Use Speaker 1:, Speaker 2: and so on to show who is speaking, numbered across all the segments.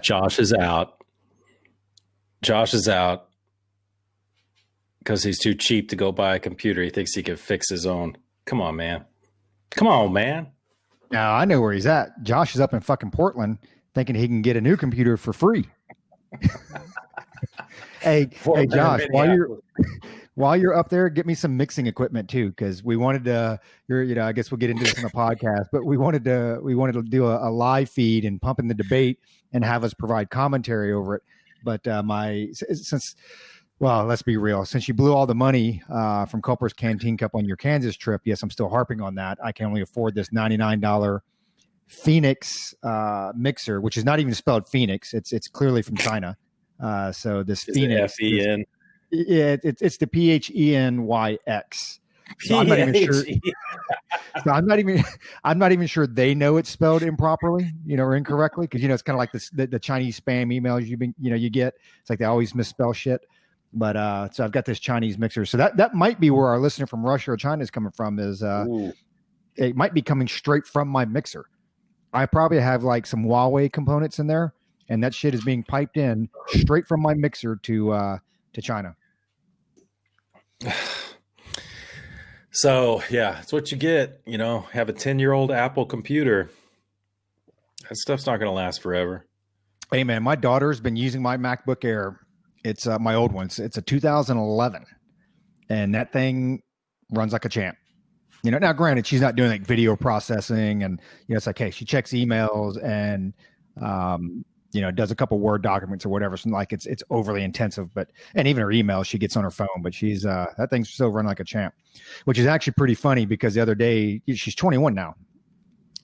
Speaker 1: Josh is out. Josh is out because he's too cheap to go buy a computer. He thinks he can fix his own. Come on, man. Come on, man.
Speaker 2: Now I know where he's at. Josh is up in fucking Portland thinking he can get a new computer for free. Hey, Josh, while you're up there, get me some mixing equipment too, because we wanted to. I guess we'll get into this in the podcast, but we wanted to do a live feed and pump in the debate and have us provide commentary over it. But let's be real. Since you blew all the money from Culper's Canteen Cup on your Kansas trip, yes, I'm still harping on that. I can only afford this $99 Phoenix mixer, which is not even spelled Phoenix. It's clearly from China. So this
Speaker 1: is
Speaker 2: Phoenix,
Speaker 1: F-E-N.
Speaker 2: It's the PHENYX. So I'm not even sure. So I'm not even sure they know it's spelled improperly, or incorrectly, because it's kind of like the Chinese spam emails you get. It's like they always misspell shit. But so I've got this Chinese mixer. So that might be where our listener from Russia or China is coming from. It might be coming straight from my mixer. I probably have like some Huawei components in there, and that shit is being piped in straight from my mixer to China.
Speaker 1: So yeah, it's what you get. Have a 10-year-old Apple computer. That stuff's not going to last forever.
Speaker 2: Hey man, my daughter's been using my MacBook Air. It's my old one. It's a 2011, and that thing runs like a champ. Now granted, she's not doing like video processing, and it's like, hey, she checks emails and does a couple Word documents or whatever. So like it's overly intensive, and even her emails she gets on her phone, but she's that thing's still running like a champ, which is actually pretty funny because the other day, she's 21 now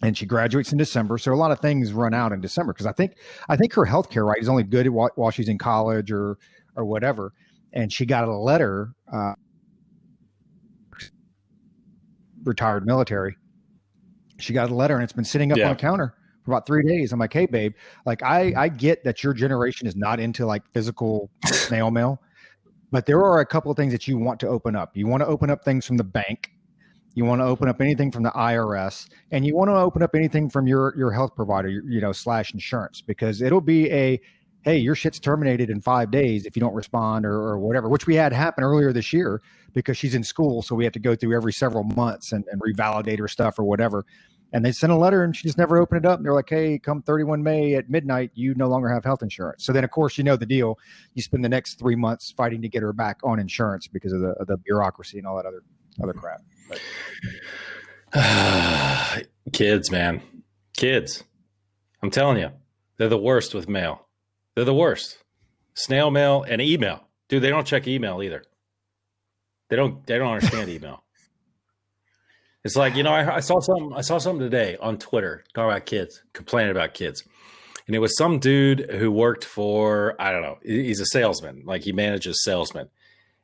Speaker 2: and she graduates in December. So a lot of things run out in December. Cause I think her healthcare right is only good while she's in college or whatever. And she got a letter, retired military. She got a letter and it's been sitting up on the counter for about 3 days. I'm like, hey babe, like I get that your generation is not into like physical snail mail, but there are a couple of things that you want to open up. You want to open up things from the bank. You want to open up anything from the IRS, and you want to open up anything from your health provider, / insurance, because it'll be hey, your shit's terminated in 5 days if you don't respond or whatever, which we had happen earlier this year because she's in school. So we have to go through every several months and revalidate her stuff or whatever. And they sent a letter and she just never opened it up. And they're like, hey, come 31 May at midnight, you no longer have health insurance. So then, of course, the deal. You spend the next 3 months fighting to get her back on insurance because of the bureaucracy and all that other crap.
Speaker 1: Kids, man. Kids. I'm telling you, they're the worst with mail. They're the worst. Snail mail and email. Dude, they don't check email either. They don't understand email. It's like, I saw something today on Twitter talking about kids, complaining about kids. And it was some dude who worked for, I don't know, he's a salesman, like he manages salesmen.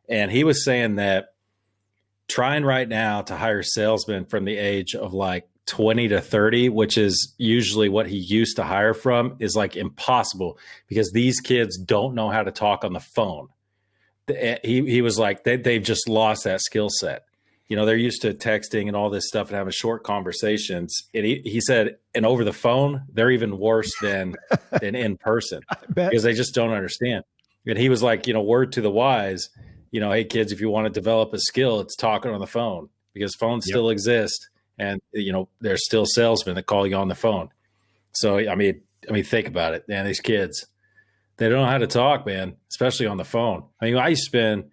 Speaker 1: And he was saying that trying right now to hire salesmen from the age of like 20 to 30, which is usually what he used to hire from, is like impossible because these kids don't know how to talk on the phone. He was like, they've just lost that skill set. They're used to texting and all this stuff and having short conversations. And he said, and over the phone, they're even worse than in person because they just don't understand. And he was like, word to the wise, hey kids, if you want to develop a skill, it's talking on the phone because phones still exist. And, there's still salesmen that call you on the phone. So, I mean, think about it, man. These kids, they don't know how to talk, man, especially on the phone. I mean, I used to spend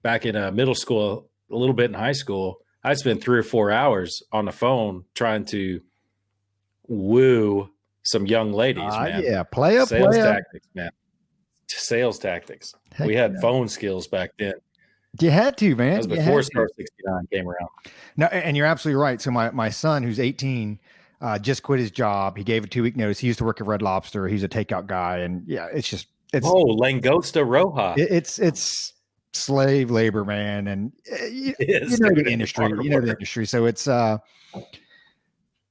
Speaker 1: back in middle school, a little bit in high school, I'd spend 3 or 4 hours on the phone trying to woo some young ladies, man.
Speaker 2: Yeah, play up.
Speaker 1: Tactics, man. Sales tactics.
Speaker 2: Heck
Speaker 1: we had phone skills back then.
Speaker 2: You had to, man.
Speaker 1: That was before Star 69 came around.
Speaker 2: No, and you're absolutely right. So my son, who's 18, just quit his job. He gave a 2-week notice. He used to work at Red Lobster. He's a takeout guy, and yeah, it's
Speaker 1: Langosta Roja.
Speaker 2: It's slave labor, man, and the industry. So it's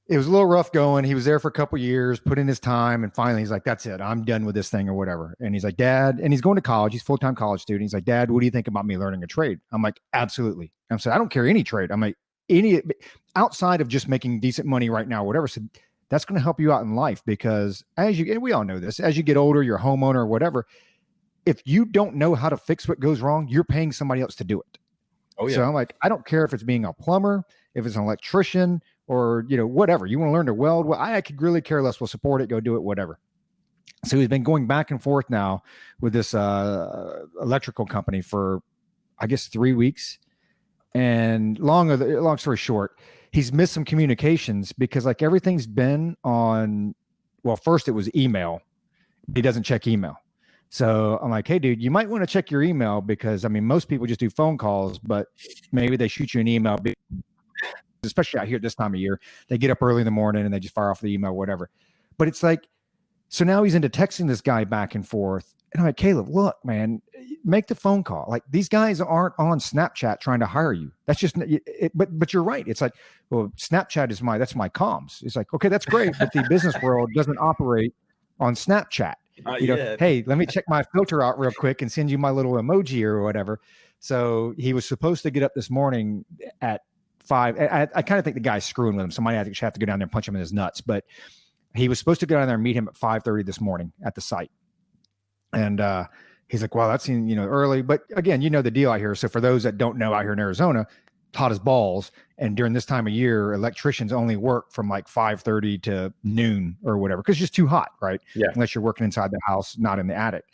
Speaker 2: it was a little rough going. He was there for a couple years, put in his time, and finally he's like, that's it. I'm done with this thing or whatever. And he's like, Dad, and he's going to college. He's a full-time college student. He's like, Dad, what do you think about me learning a trade? I'm like, absolutely. I'm saying, I don't care any trade. I'm like, any outside of just making decent money right now, whatever. So that's going to help you out in life, because and we all know this, as you get older, you're a homeowner or whatever, if you don't know how to fix what goes wrong, you're paying somebody else to do it. Oh, yeah. So I'm like, I don't care if it's being a plumber, if it's an electrician, or, whatever. You want to learn to weld? Well, I could really care less. We'll support it. Go do it, whatever. So he's been going back and forth now with this electrical company for, I guess, 3 weeks. And long story short, he's missed some communications because like everything's been on, well, first it was email. He doesn't check email. So I'm like, hey, dude, you might want to check your email, because I mean, most people just do phone calls, but maybe they shoot you an email, especially out here this time of year. They get up early in the morning and they just fire off the email, whatever. But it's like, so now he's into texting this guy back and forth. And I'm like, Caleb, look, man, make the phone call. Like, these guys aren't on Snapchat trying to hire you. That's just it. But you're right. It's like, well, Snapchat is that's my comms. It's like, okay, that's great, but the business world doesn't operate on Snapchat. Hey, let me check my filter out real quick and send you my little emoji or whatever. So he was supposed to get up this morning at 5. I kind of think the guy's screwing with him. Somebody have to go down there and punch him in his nuts. But he was supposed to go down there and meet him at 5:30 this morning at the site. And he's like, well, that's early. But again, the deal out here. So for those that don't know, out here in Arizona, hot as balls. And during this time of year, electricians only work from like 5:30 to noon or whatever, because it's just too hot, right?
Speaker 1: Yeah.
Speaker 2: Unless you're working inside the house, not in the attic.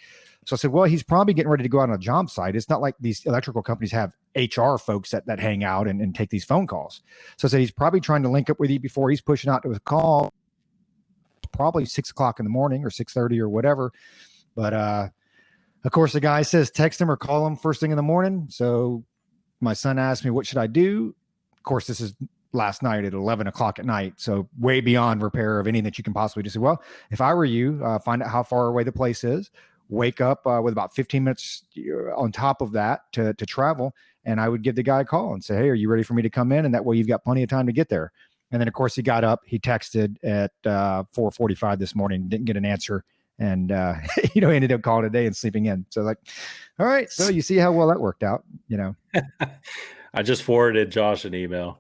Speaker 2: So I said, well, he's probably getting ready to go out on a job site. It's not like these electrical companies have HR folks that hang out and take these phone calls. So I said, he's probably trying to link up with you before he's pushing out to a call, probably 6 o'clock in the morning or 6:30 or whatever. But of course, the guy says text him or call him first thing in the morning. So my son asked me, what should I do? Of course, this is last night at 11 o'clock at night. So way beyond repair of anything that you can possibly do. So, well, if I were you, find out how far away the place is, wake up with about 15 minutes on top of that to travel. And I would give the guy a call and say, hey, are you ready for me to come in? And that way you've got plenty of time to get there. And then, of course, he got up, he texted at 4:45 this morning, didn't get an answer. And, ended up calling today and sleeping in. So like, all right. So you see how well that worked out,
Speaker 1: I just forwarded Josh an email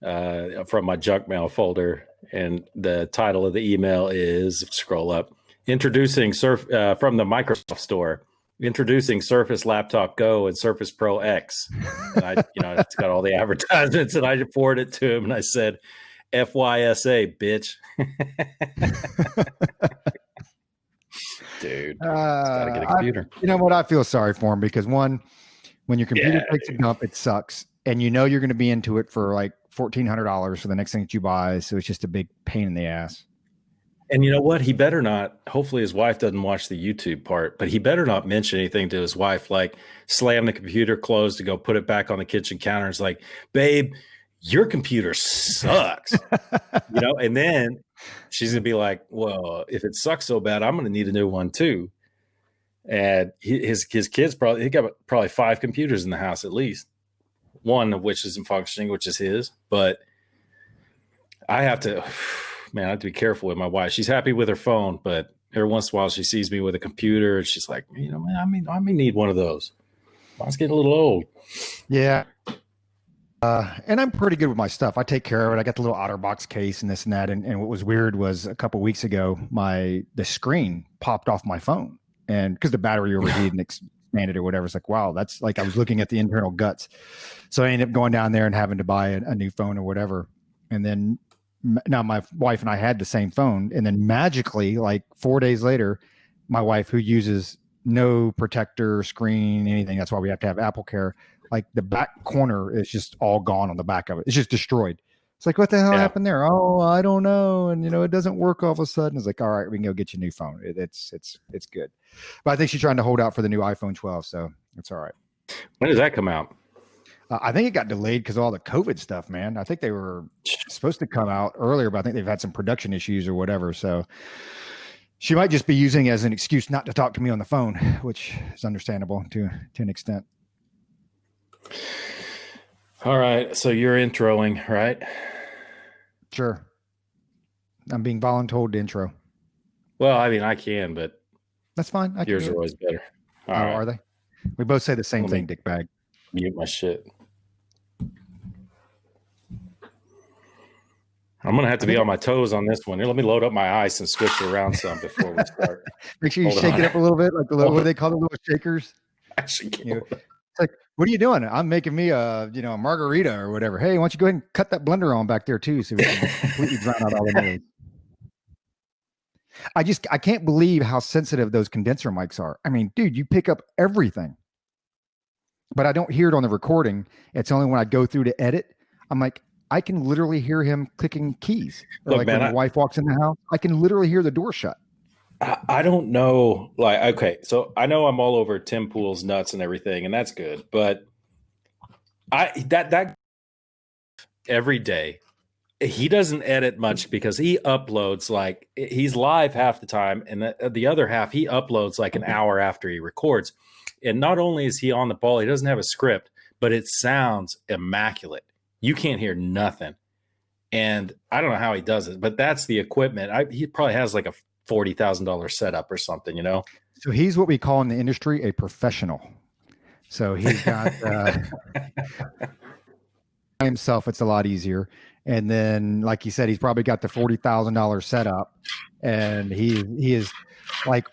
Speaker 1: from my junk mail folder. And the title of the email is, scroll up, introducing from the Microsoft store, introducing Surface Laptop Go and Surface Pro X. And it's got all the advertisements, and I forwarded it to him and I said, FYSA, bitch. Dude, gotta get a computer.
Speaker 2: You know what? I feel sorry for him, because one, when your computer takes a dump, it sucks, and you're going to be into it for like $1,400 for the next thing that you buy. So it's just a big pain in the ass.
Speaker 1: And you know what? He better not. Hopefully, his wife doesn't watch the YouTube part, but he better not mention anything to his wife, like slam the computer closed to go put it back on the kitchen counter. It's like, babe, your computer sucks, and then she's going to be like, well, if it sucks so bad, I'm going to need a new one too. And his kids he got probably 5 computers in the house, at least one of which isn't functioning, which is his. But I have to be careful with my wife. She's happy with her phone, but every once in a while she sees me with a computer and she's like, man, I may need one of those. Mine's getting a little old.
Speaker 2: Yeah. And I'm pretty good with my stuff. I take care of it. I got the little OtterBox case and this and that. And what was weird was a couple of weeks ago, the screen popped off my phone, and because the battery overheated and expanded or whatever. It's like, wow, that's like, I was looking at the internal guts. So I ended up going down there and having to buy a new phone or whatever. And then now my wife and I had the same phone. And then magically, like 4 days later, my wife, who uses no protector, screen, anything, that's why we have to have Apple Care, like the back corner is just all gone on the back of it. It's just destroyed. It's like, what the hell happened there? Oh, I don't know. And it doesn't work all of a sudden. It's like, all right, we can go get you a new phone. It's good. But I think she's trying to hold out for the new iPhone 12. So it's all right.
Speaker 1: When does that come out?
Speaker 2: I think it got delayed because of all the COVID stuff, man. I think they were supposed to come out earlier, but I think they've had some production issues or whatever. So she might just be using it as an excuse not to talk to me on the phone, which is understandable to an extent.
Speaker 1: All right. So you're introing, right?
Speaker 2: Sure. I'm being voluntold to intro.
Speaker 1: Well, I mean, I can, but
Speaker 2: that's fine.
Speaker 1: Yours are always better.
Speaker 2: All right. Are they? We both say the same thing, dickbag.
Speaker 1: Mute my shit. I'm I'm going to have to be on my toes on this one. Here, let me load up my ice and squish it around some before we start.
Speaker 2: Make sure you shake it up a little bit, like the little, what do they call the little shakers?
Speaker 1: You know,
Speaker 2: it's like, what are you doing? I'm making me a margarita or whatever. Hey, why don't you go ahead and cut that blender on back there too, so we can completely drown out all the noise. I can't believe how sensitive those condenser mics are. I mean, dude, you pick up everything, but I don't hear it on the recording. It's only when I go through to edit. I'm like, I can literally hear him clicking keys. Or look, like man, when my wife walks in the house, I can literally hear the door shut.
Speaker 1: I don't know. Like, okay, so I know I'm all over Tim Pool's nuts and everything, and that's good. But that every day, he doesn't edit much because he uploads like he's live half the time, and the other half he uploads like an hour after he records. And not only is he on the ball, he doesn't have a script, but it sounds immaculate. You can't hear nothing. And I don't know how he does it, but that's the equipment. He probably has like a $40,000 setup or something, you know?
Speaker 2: So he's what we call in the industry a professional. So he's got himself, it's a lot easier. And then, like he said, he's probably got the $40,000 setup. And he is like,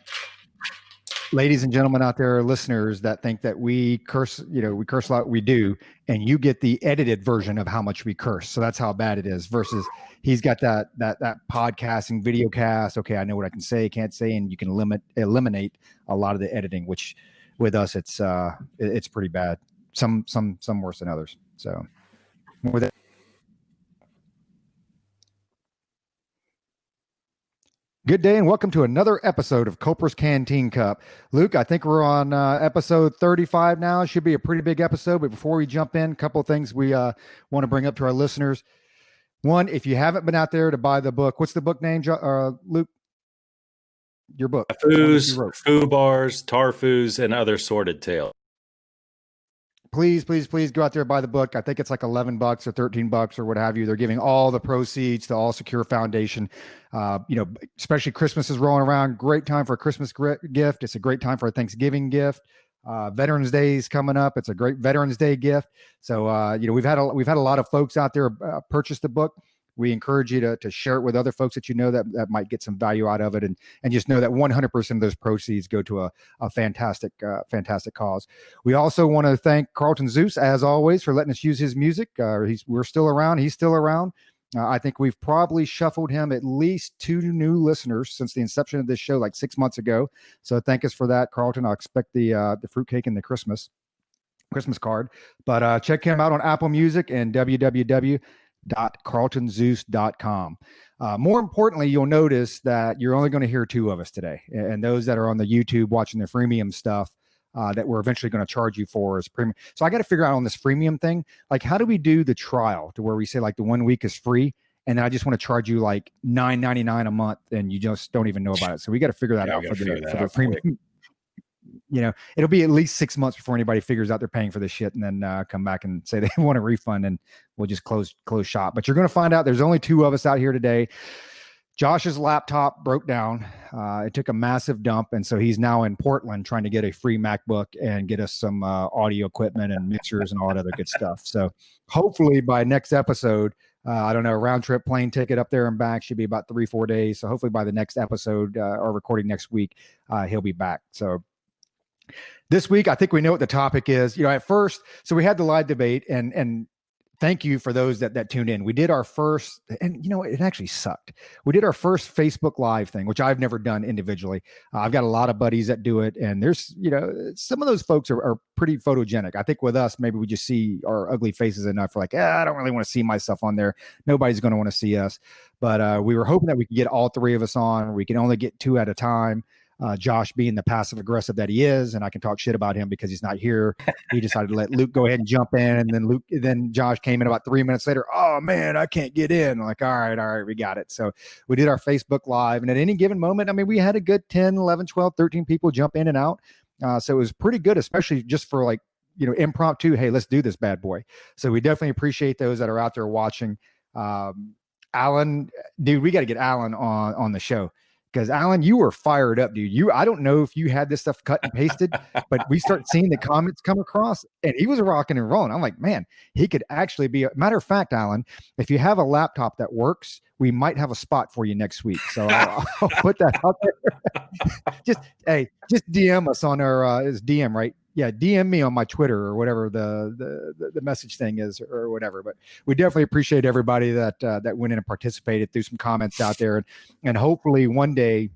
Speaker 2: ladies and gentlemen out there, listeners that think that we curse, we curse a lot, we do, and you get the edited version of how much we curse. So that's how bad it is. Versus he's got that podcasting video cast. Okay, I know what I can say, can't say, and you can eliminate a lot of the editing. Which with us, it's pretty bad. Some worse than others. So with that. Good day and welcome to another episode of Culper's Canteen Cup. Luke, I think we're on episode 35 now. It should be a pretty big episode, but before we jump in, a couple of things we want to bring up to our listeners. One, if you haven't been out there to buy the book, what's the book name, Luke? Your book.
Speaker 1: Foo Bars, Tarfoos, and Other Sordid Tales.
Speaker 2: Please go out there and buy the book. I think it's like $11 or $13 or what have you. They're giving all the proceeds to All Secure Foundation. Especially Christmas is rolling around. Great time for a Christmas gift. It's a great time for a Thanksgiving gift. Veterans Day is coming up. It's a great Veterans Day gift. So, we've had a lot of folks out there purchase the book. We encourage you to share it with other folks that you know that might get some value out of it, and just know that 100% of those proceeds go to a fantastic cause. We also want to thank Carlton Zeus, as always, for letting us use his music. We're still around. He's still around. I think we've probably shuffled him at least 2 new listeners since the inception of this show, like 6 months ago. So thank us for that, Carlton. I'll expect the fruitcake and the Christmas card. But check him out on Apple Music and www.carltonzeus.com. More importantly, you'll notice that you're only going to hear 2 of us today. And those that are on the YouTube watching the freemium stuff that we're eventually going to charge you for is premium. So I got to figure out on this freemium thing, like how do we do the trial to where we say like the 1 week is free, and then I just want to charge you like $9.99 a month and you just don't even know about it. So we got to figure that out for the premium. It'll be at least 6 months before anybody figures out they're paying for this shit and then come back and say they want a refund, and we'll just close shop. But you're going to find out there's only 2 of us out here today. Josh's laptop broke down. It took a massive dump, and so he's now in Portland trying to get a free MacBook and get us some audio equipment and mixers and all that other good stuff. So hopefully by next episode, I don't know, round trip plane ticket up there and back should be about 3-4 days. So hopefully by the next episode or recording next week, he'll be back. So this week, I think we know what the topic is. At first, so we had the live debate, and thank you for those that tuned in. We did our first, and it actually sucked. We did our first Facebook Live thing, which I've never done individually. I've got a lot of buddies that do it, and there's, some of those folks are pretty photogenic. I think with us, maybe we just see our ugly faces enough. We're like, I don't really want to see myself on there. Nobody's going to want to see us. But we were hoping that we could get all 3 of us on. We can only get 2 at a time. Josh being the passive aggressive that he is, and I can talk shit about him because he's not here. He decided to let Luke go ahead and jump in, and then Josh came in about 3 minutes later. Oh man, I can't get in. I'm like, all right, we got it. So we did our Facebook Live, and at any given moment, I mean, we had a good 10, 11, 12, 13 people jump in and out. So it was pretty good, especially just for like, impromptu. Hey, let's do this bad boy. So we definitely appreciate those that are out there watching. Alan, dude, we got to get Alan on the show. because Alan, you were fired up, dude. I don't know if you had this stuff cut and pasted, but we start seeing the comments come across, and he was rocking and rolling. I'm like, man, he could actually be. Matter of fact, Alan, if you have a laptop that works, we might have a spot for you next week. So I'll put that out there. just DM us on our it's DM, right? Yeah, DM me on my Twitter or whatever the message thing is or whatever. But we definitely appreciate everybody that went in and participated, threw some comments out there, and hopefully one day,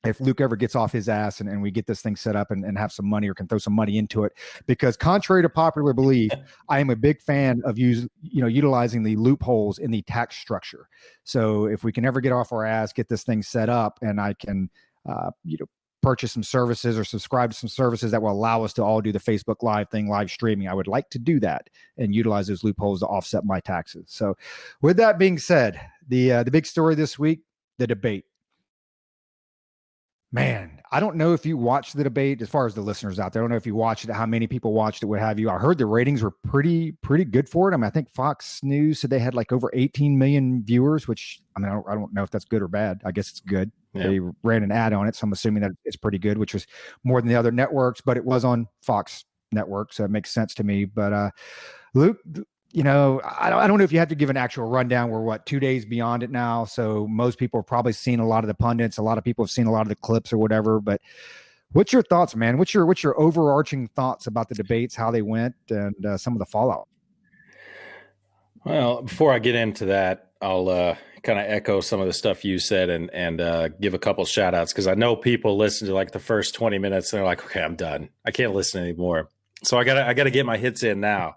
Speaker 2: if Luke ever gets off his ass and we get this thing set up and have some money or can throw some money into it, because contrary to popular belief, I am a big fan of utilizing the loopholes in the tax structure. So if we can ever get off our ass, get this thing set up, and I can purchase some services or subscribe to some services that will allow us to all do the Facebook Live thing, live streaming, I would like to do that and utilize those loopholes to offset my taxes. So with that being said, the big story this week, the debate. Man, I don't know if you watched the debate, as far as the listeners out there. I don't know if you watched it, how many people watched it, what have you. I heard the ratings were pretty good for it. I mean, I think Fox News said they had like over 18 million viewers, which, I mean, I don't know if that's good or bad. I guess it's good. Yeah. They ran an ad on it, so I'm assuming that it's pretty good, which was more than the other networks, but it was on Fox Network, so it makes sense to me. But Luke, I don't know if you have to give an actual rundown. We're 2 days beyond it now, so most people have probably seen a lot of the pundits. A lot of people have seen a lot of the clips or whatever. But what's your thoughts, man? What's your overarching thoughts about the debates, how they went, and some of the fallout?
Speaker 1: Well, before I get into that, I'll kind of echo some of the stuff you said and give a couple shout outs, because I know people listen to like the first 20 minutes and they're like, okay, I'm done. I can't listen anymore. So I gotta get my hits in now.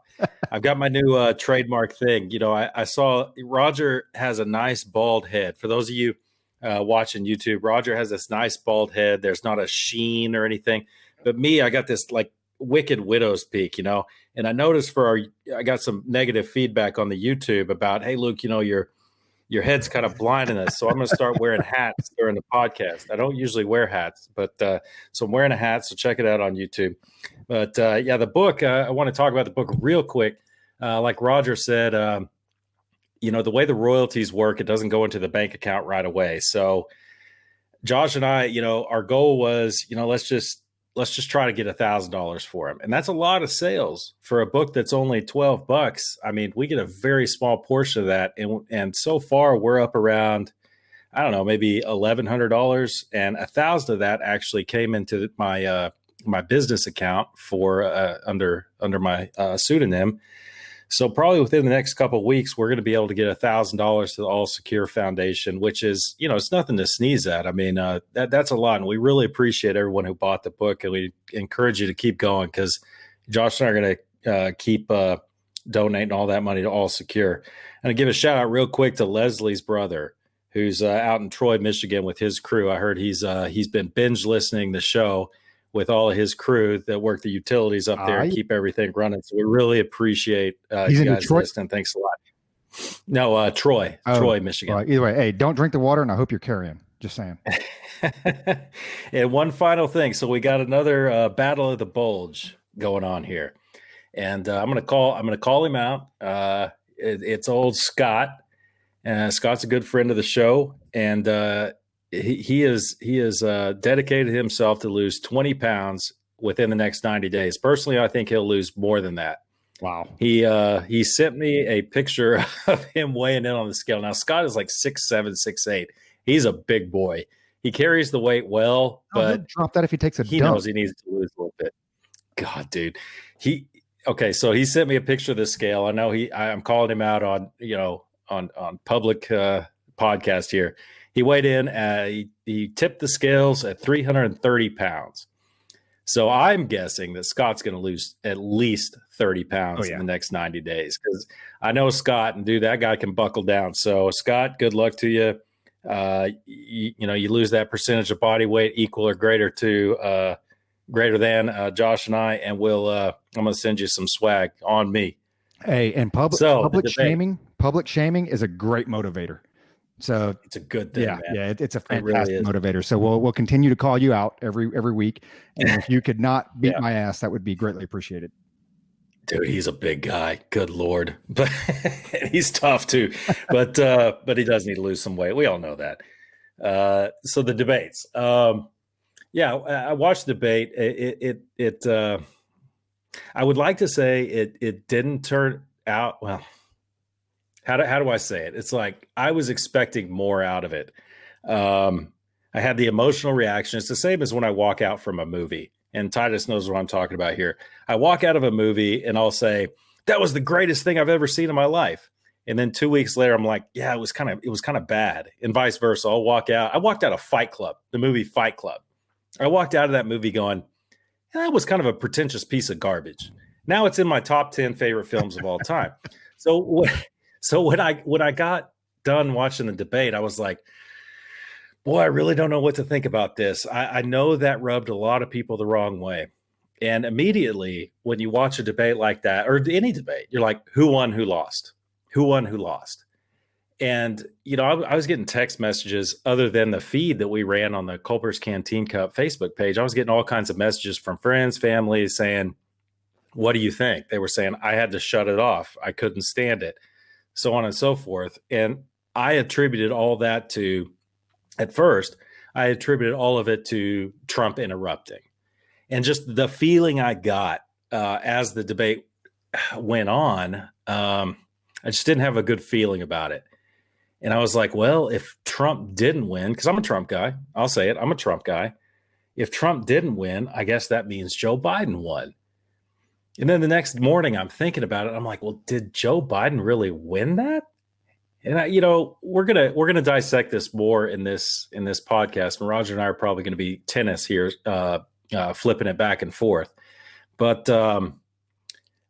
Speaker 1: I've got my new trademark thing. I saw Roger has a nice bald head. For those of you watching YouTube, Roger has this nice bald head. There's not a sheen or anything. But me, I got this like wicked widow's peak, and I noticed I got some negative feedback on the YouTube about, hey, Luke, your head's kind of blinding us. So I'm going to start wearing hats during the podcast. I don't usually wear hats, but so I'm wearing a hat. So check it out on YouTube. But the book, I want to talk about the book real quick. Like Roger said, the way the royalties work, it doesn't go into the bank account right away. So Josh and I, our goal was, let's just try to get $1,000 for him. And that's a lot of sales for a book that's only $12. I mean, we get a very small portion of that. And so far we're up around, I don't know, maybe $1,100, and $1,000 of that actually came into my, my business account for under my pseudonym. So probably within the next couple of weeks, we're going to be able to get $1,000 to the All Secure Foundation, which is, it's nothing to sneeze at. I mean, that's a lot. And we really appreciate everyone who bought the book, and we encourage you to keep going, because Josh and I are going to keep donating all that money to All Secure. And I give a shout out real quick to Leslie's brother, who's out in Troy, Michigan with his crew. I heard he's been binge listening the show with all of his crew that work the utilities up there and keep everything running. So we really appreciate you guys listening. Thanks a lot. No, Troy, Michigan.
Speaker 2: Either way, hey, don't drink the water, and I hope you're carrying. Just saying.
Speaker 1: And one final thing. So we got another Battle of the Bulge going on here. And I'm going to call him out. It's old Scott. Scott's a good friend of the show. And he is dedicated himself to lose 20 pounds within the next 90 days. Personally, I think he'll lose more than that.
Speaker 2: Wow.
Speaker 1: He sent me a picture of him weighing in on the scale. Now, Scott is like 6'7", 6'8". He's a big boy. He carries the weight well, but
Speaker 2: he'll drop that if he takes a
Speaker 1: he
Speaker 2: dump.
Speaker 1: knows he needs to lose a little bit. God, dude. Okay, so he sent me a picture of the scale. I know I'm calling him out on, on public podcast here. He weighed in, he tipped the scales at 330 pounds. So I'm guessing that Scott's going to lose at least 30 pounds in the next 90 days, because I know Scott, and dude, that guy can buckle down. So Scott, good luck to you. You lose that percentage of body weight equal or greater than Josh and I, and I'm going to send you some swag on me.
Speaker 2: Hey, and public shaming is a great motivator. So
Speaker 1: it's a good thing.
Speaker 2: Yeah, it's a fantastic motivator. So we'll continue to call you out every week. And if you could not beat my ass, that would be greatly appreciated.
Speaker 1: Dude, he's a big guy. Good Lord. But he's tough too. But he does need to lose some weight. We all know that. So the debates. Yeah, I watched the debate. I would like to say it didn't turn out well. How do I say it? It's like I was expecting more out of it. I had the emotional reaction. It's the same as when I walk out from a movie, and Titus knows what I'm talking about here. I walk out of a movie and I'll say, that was the greatest thing I've ever seen in my life. And then 2 weeks later, I'm like, yeah, it was kind of bad. And vice versa. I'll walk out. I walked out of Fight Club, the movie Fight Club. I walked out of that movie going, that was kind of a pretentious piece of garbage. Now it's in my top 10 favorite films of all time. So when I got done watching the debate, I was like, boy, I really don't know what to think about this. I know that rubbed a lot of people the wrong way. And immediately when you watch a debate like that, or any debate, you're like, who won, who lost? Who won, who lost? And, I was getting text messages other than the feed that we ran on the Culper's Canteen Cup Facebook page. I was getting all kinds of messages from friends, families saying, what do you think? They were saying, I had to shut it off. I couldn't stand it, so on and so forth. And I attributed all that to, at first, I attributed all of it to Trump interrupting. And just the feeling I got as the debate went on, I just didn't have a good feeling about it. And I was like, well, if Trump didn't win, because I'm a Trump guy, I'll say it, I'm a Trump guy. If Trump didn't win, I guess that means Joe Biden won. And then the next morning I'm thinking about it. I'm like, well, did Joe Biden really win that? And we're gonna dissect this more in this podcast. And Roger and I are probably going to be tennis here, flipping it back and forth. But I'm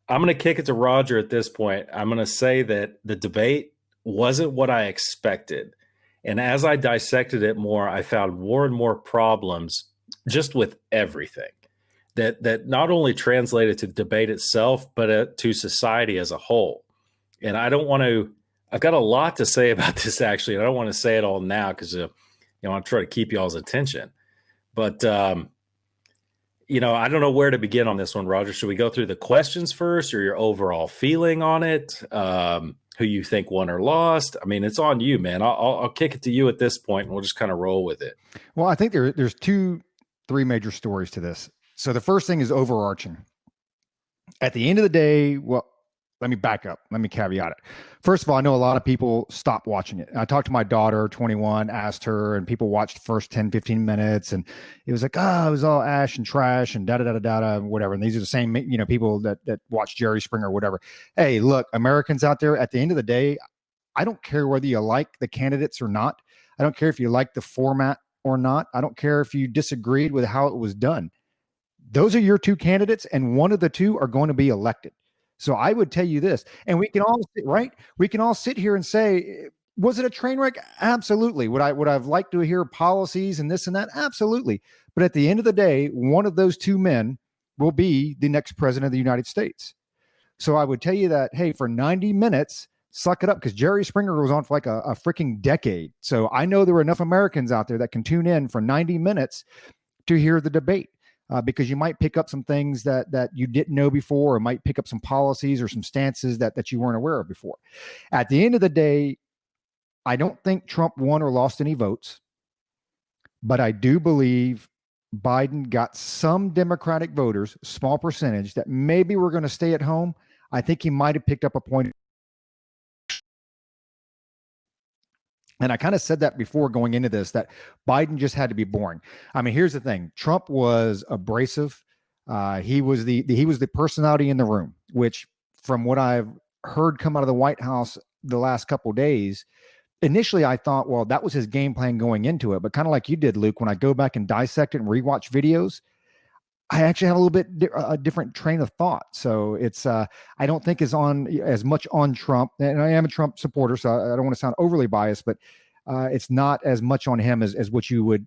Speaker 1: going to kick it to Roger at this point. I'm going to say that the debate wasn't what I expected. And as I dissected it more, I found more and more problems just with everything that not only translated to the debate itself, but to society as a whole. And I've got a lot to say about this, actually. And I don't want to say it all now because, I'm trying to keep y'all's attention. But, I don't know where to begin on this one, Roger. Should we go through the questions first or your overall feeling on it? Who you think won or lost? I mean, it's on you, man. I'll kick it to you at this point, and we'll just kind of roll with it.
Speaker 2: Well, I think there's three major stories to this. So the first thing is overarching. At the end of the day, well, let me back up. Let me caveat it. First of all, I know a lot of people stopped watching it. I talked to my daughter, 21, asked her, and people watched the first 10, 15 minutes. And it was like, it was all ash and trash and da-da-da-da-da, whatever. And these are the same, people that watch Jerry Springer or whatever. Hey, look, Americans out there, at the end of the day, I don't care whether you like the candidates or not. I don't care if you like the format or not. I don't care if you disagreed with how it was done. Those are your two candidates, and one of the two are going to be elected. So I would tell you this, and we can all sit here and say, was it a train wreck? Absolutely. Would I have liked to hear policies and this and that? Absolutely. But at the end of the day, one of those two men will be the next president of the United States. So I would tell you that, hey, for 90 minutes, suck it up, because Jerry Springer was on for like a freaking decade. So I know there were enough Americans out there that can tune in for 90 minutes to hear the debate. Because you might pick up some things that you didn't know before, or might pick up some policies or some stances that you weren't aware of before. At the end of the day, I don't think Trump won or lost any votes, but I do believe Biden got some Democratic voters, small percentage, that maybe were going to stay at home. I think he might have picked up a point. And I kind of said that before going into this, that Biden just had to be boring. I mean, here's the thing. Trump was abrasive. He was the personality in the room, which from what I've heard come out of the White House the last couple of days, initially I thought, well, that was his game plan going into it. But kind of like you did, Luke, when I go back and dissect it and rewatch videos, I actually have a little bit a different train of thought. So it's I don't think is on as much on Trump, and I am a Trump supporter, so I don't want to sound overly biased, but it's not as much on him as what you would,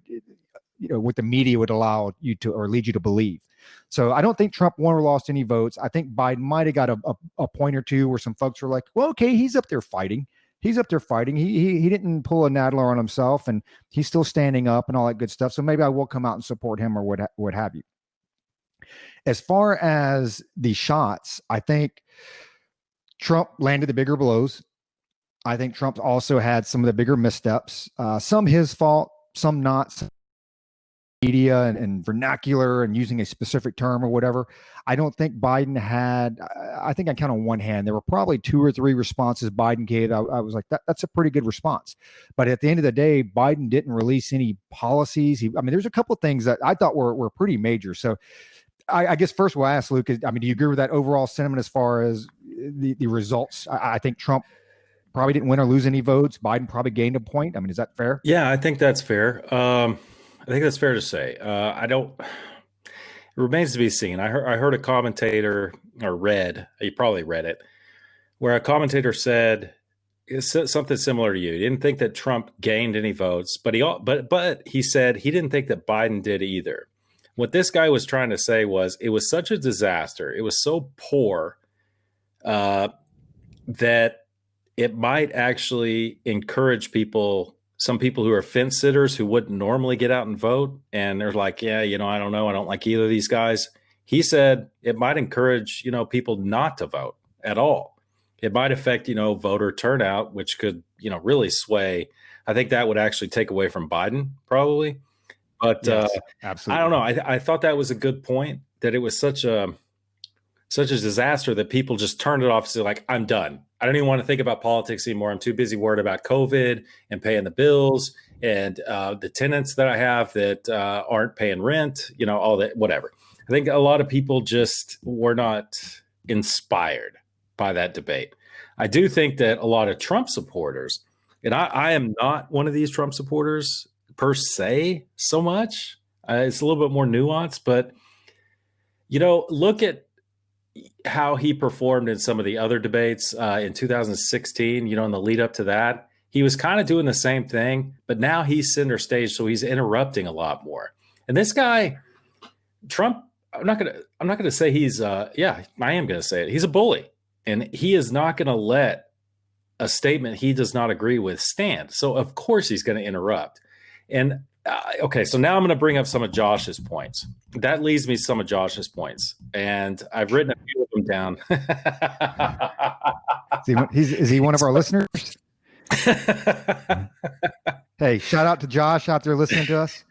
Speaker 2: what the media would allow you to or lead you to believe. So I don't think Trump won or lost any votes. I think Biden might have got a point or two where some folks were like, well, okay, he's up there fighting. He's up there fighting. He didn't pull a Nadler on himself, and he's still standing up and all that good stuff. So maybe I will come out and support him or what have you. As far as the shots, I think Trump landed the bigger blows. I think Trump also had some of the bigger missteps, some his fault, some not. Some media and vernacular and using a specific term or whatever. I don't think Biden had, I think I count on one hand. There were probably 2 or 3 responses Biden gave. I was like, that's a pretty good response. But at the end of the day, Biden didn't release any policies. There's a couple of things that I thought were pretty major. So I guess first we'll ask Luke, do you agree with that overall sentiment as far as the results? I think Trump probably didn't win or lose any votes. Biden probably gained a point. Is that fair?
Speaker 1: Yeah, I think that's fair. I think that's fair to say. It remains to be seen. I heard a commentator, or you probably read it, where a commentator said something similar to you. He didn't think that Trump gained any votes, but he said he didn't think that Biden did either. What this guy was trying to say was it was such a disaster. It was so poor that it might actually encourage some people who are fence sitters who wouldn't normally get out and vote. And they're like, yeah, I don't know. I don't like either of these guys. He said it might encourage, people not to vote at all. It might affect, voter turnout, which could, really sway. I think that would actually take away from Biden probably. But
Speaker 2: yes, absolutely.
Speaker 1: I don't know. I thought that was a good point, that it was such a disaster that people just turned it off and said, like, I'm done. I don't even want to think about politics anymore. I'm too busy worried about COVID and paying the bills and the tenants that I have that aren't paying rent, all that, whatever. I think a lot of people just were not inspired by that debate. I do think that a lot of Trump supporters, and I am not one of these Trump supporters per se so much. It's a little bit more nuanced, but, look at how he performed in some of the other debates in 2016, in the lead up to that. He was kind of doing the same thing, but now he's center stage, so he's interrupting a lot more. And this guy, Trump, I'm not gonna say he's I am gonna say it. He's a bully, and he is not gonna let a statement he does not agree with stand. So of course he's going to interrupt. And okay, so now I'm going to bring up some of Josh's points. That leads me to some of Josh's points, and I've written a few of them down.
Speaker 2: Is he one of our listeners? Hey, shout out to Josh out there listening to us.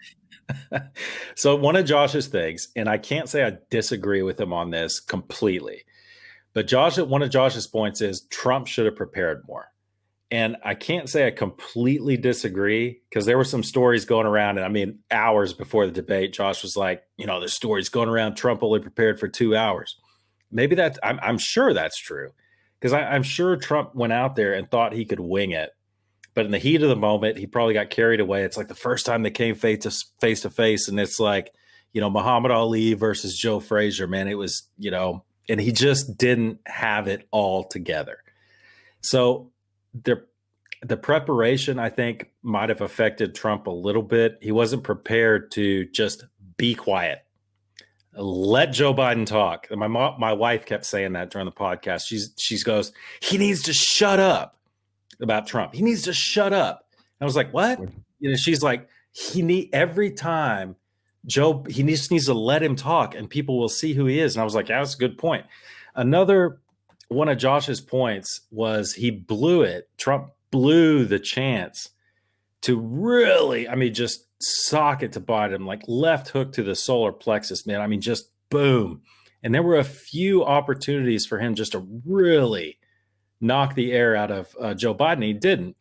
Speaker 1: So one of Josh's things, and I can't say I disagree with him on this completely, but one of Josh's points is Trump should have prepared more. And I can't say I completely disagree, because there were some stories going around. And hours before the debate, Josh was like, there's stories going around. Trump only prepared for 2 hours. Maybe I'm sure that's true, because I'm sure Trump went out there and thought he could wing it. But in the heat of the moment, he probably got carried away. It's like the first time they came face to face. And it's like, Muhammad Ali versus Joe Frazier, man. It was, and he just didn't have it all together. So the preparation, I think, might have affected Trump a little bit. He wasn't prepared to just be quiet. Let Joe Biden talk. And my wife kept saying that during the podcast. She goes, he needs to shut up about Trump. He needs to shut up. And I was like, what? She's like, every time he just needs to let him talk and people will see who he is. And I was like, yeah, that's a good point. Another one of Josh's points was he blew it. Trump blew the chance to really, just sock it to Biden, like left hook to the solar plexus, man. Just boom. And there were a few opportunities for him just to really knock the air out of Joe Biden. He didn't.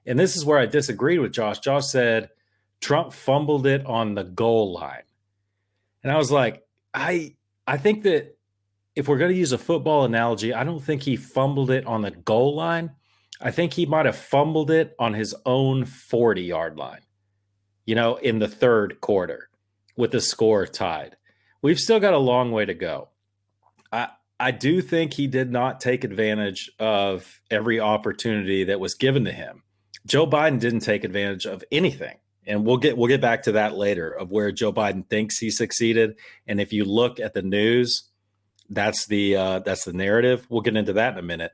Speaker 1: And this is where I disagreed with Josh. Josh said Trump fumbled it on the goal line. And I was like, I think that if we're going to use a football analogy, I don't think he fumbled it on the goal line. I think he might have fumbled it on his own 40-yard line, in the third quarter with the score tied. We've still got a long way to go. I do think he did not take advantage of every opportunity that was given to him. Joe Biden didn't take advantage of anything. And we'll get back to that later, of where Joe Biden thinks he succeeded. And if you look at the news, that's the narrative. We'll get into that in a minute.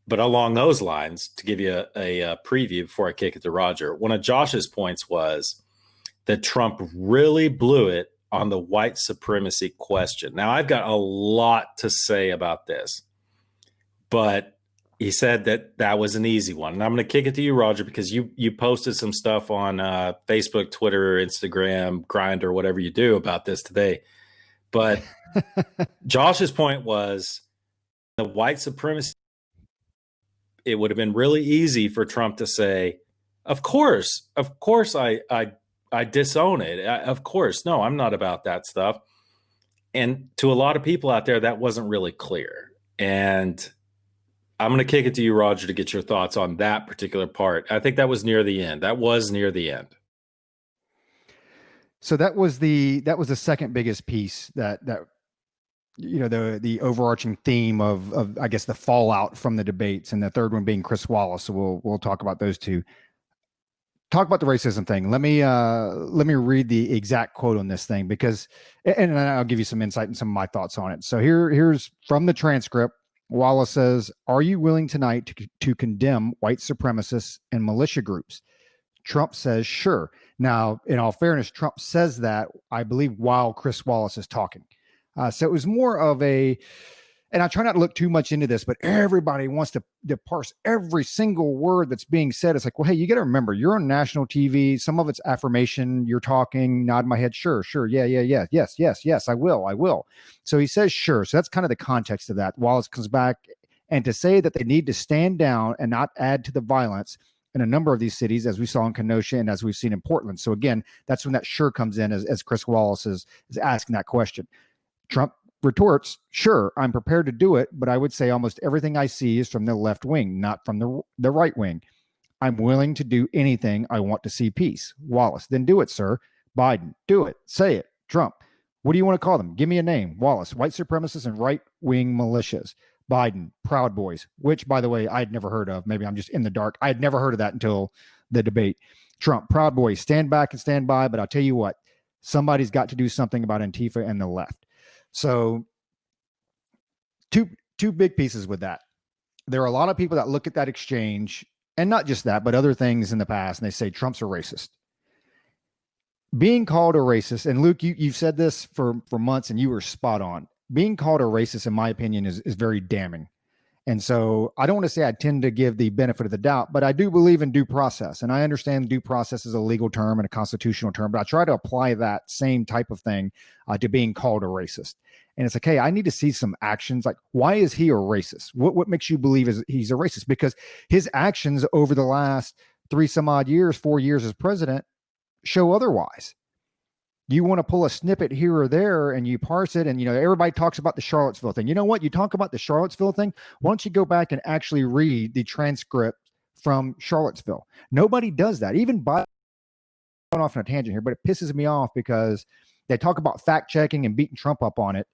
Speaker 1: But along those lines, to give you a preview before I kick it to Roger, one of Josh's points was that Trump really blew it on the white supremacy question. Now, I've got a lot to say about this, but he said that was an easy one. And I'm going to kick it to you, Roger, because you posted some stuff on Facebook, Twitter, Instagram, Grindr, whatever you do about this today. But Josh's point was the white supremacy. It would have been really easy for Trump to say, of course, I disown it. Of course, no, I'm not about that stuff. And to a lot of people out there, that wasn't really clear. And I'm going to kick it to you, Roger, to get your thoughts on that particular part. I think that was near the end.
Speaker 2: So that was the second biggest piece that the overarching theme of I guess the fallout from the debates, and the third one being Chris Wallace. So we'll talk about those two. Talk about the racism thing. Let me read the exact quote on this thing, because, and I'll give you some insight and some of my thoughts on it. So here's from the transcript. Wallace says, "Are you willing tonight to condemn white supremacists and militia groups?" Trump says, "Sure." Now, in all fairness, Trump says that, I believe, while Chris Wallace is talking. So it was more of a, and I try not to look too much into this, but everybody wants to parse every single word that's being said. It's like, well, hey, you got to remember, you're on national TV. Some of it's affirmation. You're talking, nod my head. Sure. Yeah. Yes. I will. So he says, sure. So that's kind of the context of that. Wallace comes back, and to say that they need to stand down and not add to the violence in a number of these cities, as we saw in Kenosha and as we've seen in Portland. So again, that's when that sure comes in, as Chris Wallace is asking that question. Trump retorts, "Sure, I'm prepared to do it, but I would say almost everything I see is from the left wing, not from the right wing. I'm willing to do anything. I want to see peace." Wallace, "Then do it, sir." Biden, "Do it. Say it." Trump, "What do you want to call them? Give me a name." Wallace, "White supremacists and right-wing militias." Biden, "Proud Boys," which, by the way, I'd never heard of. Maybe I'm just in the dark. I had never heard of that until the debate. Trump, "Proud Boys, stand back and stand by, but I'll tell you what, somebody's got to do something about Antifa and the left." So two big pieces with that. There are a lot of people that look at that exchange, and not just that, but other things in the past, and they say Trump's a racist. Being called a racist, and Luke, you've said this for months, and you were spot on. Being called a racist, in my opinion, is very damning. And so I don't want to say I tend to give the benefit of the doubt, but I do believe in due process. And I understand due process is a legal term and a constitutional term, but I try to apply that same type of thing to being called a racist. And it's like, hey, I need to see some actions. Like, why is he a racist? What makes you believe he's a racist? Because his actions over the last 4 years as president show otherwise. You want to pull a snippet here or there and you parse it, and everybody talks about the Charlottesville thing. You know what? You talk about the Charlottesville thing. Why don't you go back and actually read the transcript from Charlottesville? Nobody does that. Even Biden, going off on a tangent here, but it pisses me off because they talk about fact checking and beating Trump up on it.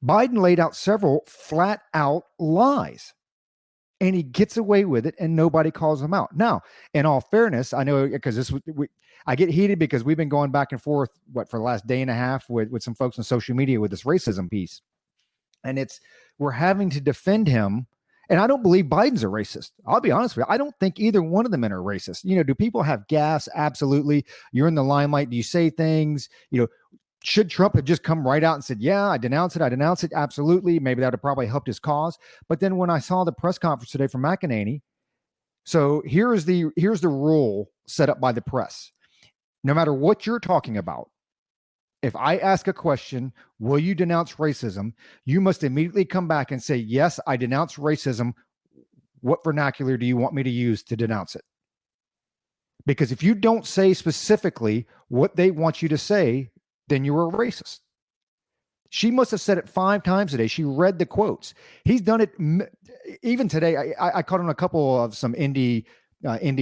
Speaker 2: Biden laid out several flat out lies, and he gets away with it, and nobody calls him out. Now, in all fairness, I know, because I get heated because we've been going back and forth for the last day and a half with some folks on social media with this racism piece, and we're having to defend him. And I don't believe Biden's a racist. I'll be honest with you. I don't think either one of them are racist. Do people have gas? Absolutely. You're in the limelight. Do you say things? Should Trump have just come right out and said, "Yeah, I denounce it"? Absolutely. Maybe that would have probably helped his cause. But then when I saw the press conference today from McEnany, so here's the rule set up by the press. No matter what you're talking about, if I ask a question, "Will you denounce racism?" you must immediately come back and say, "Yes, I denounce racism. What vernacular do you want me to use to denounce it?" Because if you don't say specifically what they want you to say, then you're a racist. She must have said it 5 times today. She read the quotes. He's done it even today. I caught on a couple of some indie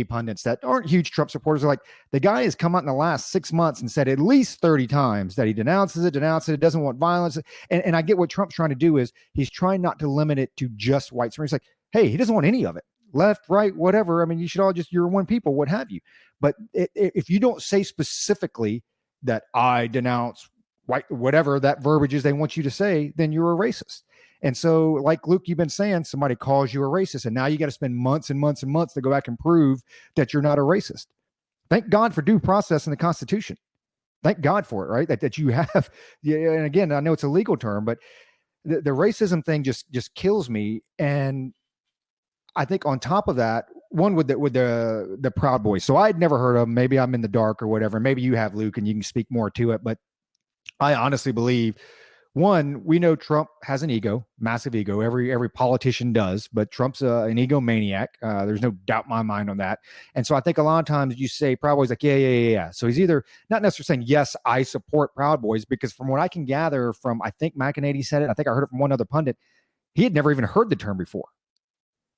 Speaker 2: pundits that aren't huge Trump supporters. Are like, the guy has come out in the last 6 months and said at least 30 times that he denounces it, doesn't want violence. And I get what Trump's trying to do is he's trying not to limit it to just white supremacy. He's like, hey, he doesn't want any of it. Left, right, whatever. I mean, you should all you're one people, what have you. But if you don't say specifically that I denounce white, whatever that verbiage is they want you to say, then you're a racist. And so, like Luke, you've been saying, somebody calls you a racist, and now you got to spend months and months and months to go back and prove that you're not a racist. Thank God for due process in the Constitution. Thank God for it, right? That you have. Yeah, and again, I know it's a legal term, but the racism thing just kills me. And I think on top of that, one with the Proud Boys. So I'd never heard of them. Maybe I'm in the dark or whatever. Maybe you have, Luke, and you can speak more to it. But I honestly believe, one, we know Trump has an ego, massive ego. Every politician does, but Trump's an egomaniac. There's no doubt in my mind on that. And so I think a lot of times you say Proud Boys, like, yeah. So he's either not necessarily saying, yes, I support Proud Boys, because from what I can gather from, I think McEnany said it, I think I heard it from one other pundit, he had never even heard the term before.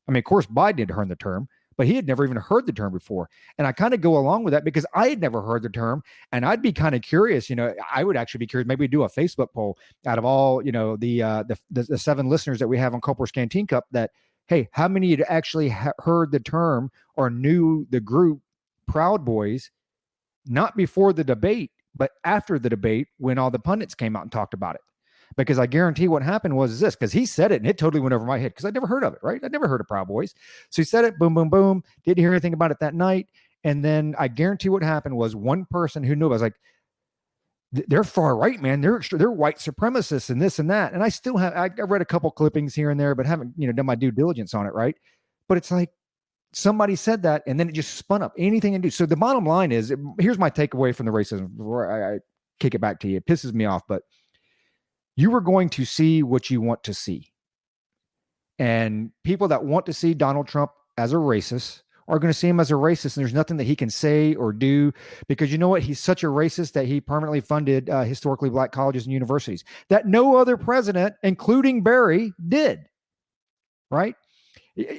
Speaker 2: I mean, of course, Biden had heard the term, but he had never even heard the term before. And I kind of go along with that because I had never heard the term. And I'd be kind of curious, I would actually be curious, maybe do a Facebook poll out of all, the 7 listeners that we have on Culper's Canteen Cup, that, hey, how many had actually heard the term or knew the group Proud Boys, not before the debate, but after the debate when all the pundits came out and talked about it. Because I guarantee what happened was this, because he said it and it totally went over my head because I'd never heard of it, right? I'd never heard of Proud Boys. So he said it, boom, boom, boom. Didn't hear anything about it that night. And then I guarantee what happened was one person who knew, I was like, they're far right, man. They're white supremacists and this and that. And I still have, I read a couple clippings here and there, but haven't, done my due diligence on it, right? But it's like somebody said that and then it just spun up anything and do. So the bottom line is, here's my takeaway from the racism before I kick it back to you. It pisses me off, but you are going to see what you want to see. And people that want to see Donald Trump as a racist are going to see him as a racist. And there's nothing that he can say or do, because you know what? He's such a racist that he permanently funded historically black colleges and universities that no other president, including Barry, did. Right?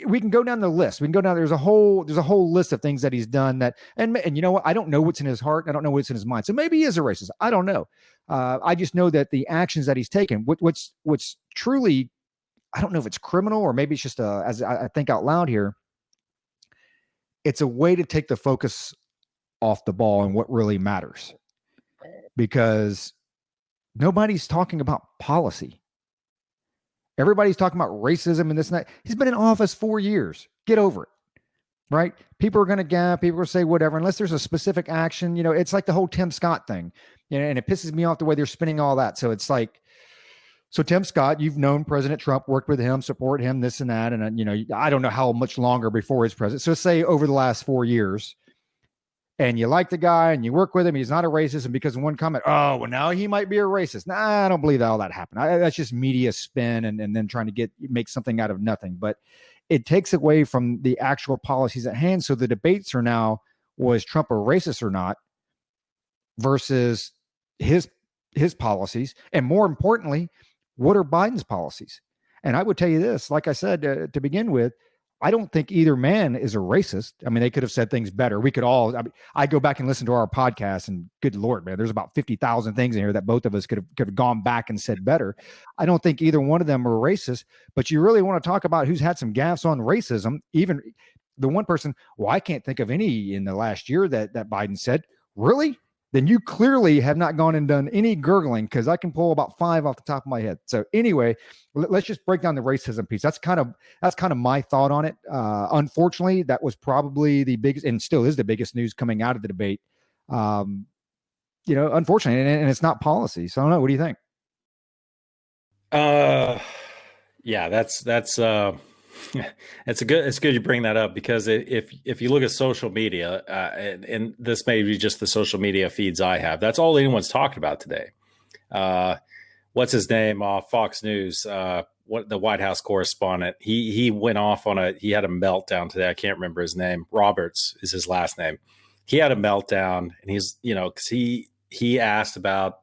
Speaker 2: We can go down the list. We can go down. There's a whole list of things that he's done that, and you know what? I don't know what's in his heart. I don't know what's in his mind. So maybe he is a racist. I don't know. I just know that the actions that he's taken, what's truly, I don't know if it's criminal or maybe it's just as I think out loud here, it's a way to take the focus off the ball and what really matters, because nobody's talking about policy. Everybody's talking about racism and this and that. He's been in office 4 years. Get over it. Right? People are going to gap. People are say whatever, unless there's a specific action. It's like the whole Tim Scott thing, and it pisses me off the way they're spinning all that. So it's like, so Tim Scott, you've known President Trump, worked with him, support him, this and that. And, I don't know how much longer before his president. So say over the last 4 years, and you like the guy and you work with him, he's not a racist. And because of one comment, oh, well, now he might be a racist. Nah, I don't believe that all that happened. That's just media spin and then trying to make something out of nothing. But it takes away from the actual policies at hand. So the debates are now, was Trump a racist or not, versus his policies. And more importantly, what are Biden's policies? And I would tell you this, like I said, to begin with, I don't think either man is a racist. I mean, they could have said things better. We could all, I go back and listen to our podcast, and good Lord, man, there's about 50,000 things in here that both of us could have gone back and said better. I don't think either one of them are racist, but you really want to talk about who's had some gaffes on racism. Even the one person, well, I can't think of any in the last year that Biden said. Really? Then you clearly have not gone and done any gurgling, because I can pull about 5 off the top of my head. So anyway, let's just break down the racism piece. That's kind of my thought on it. Unfortunately, that was probably the biggest, and still is the biggest news coming out of the debate. Unfortunately, and it's not policy. So I don't know. What do you think?
Speaker 1: Yeah, that's it's good you bring that up, because if you look at social media, and this may be just the social media feeds I have, that's all anyone's talking about today. What's his name off Fox News? The White House correspondent. He went off he had a meltdown today. I can't remember his name. Roberts is his last name. He had a meltdown, and he's, because he asked about,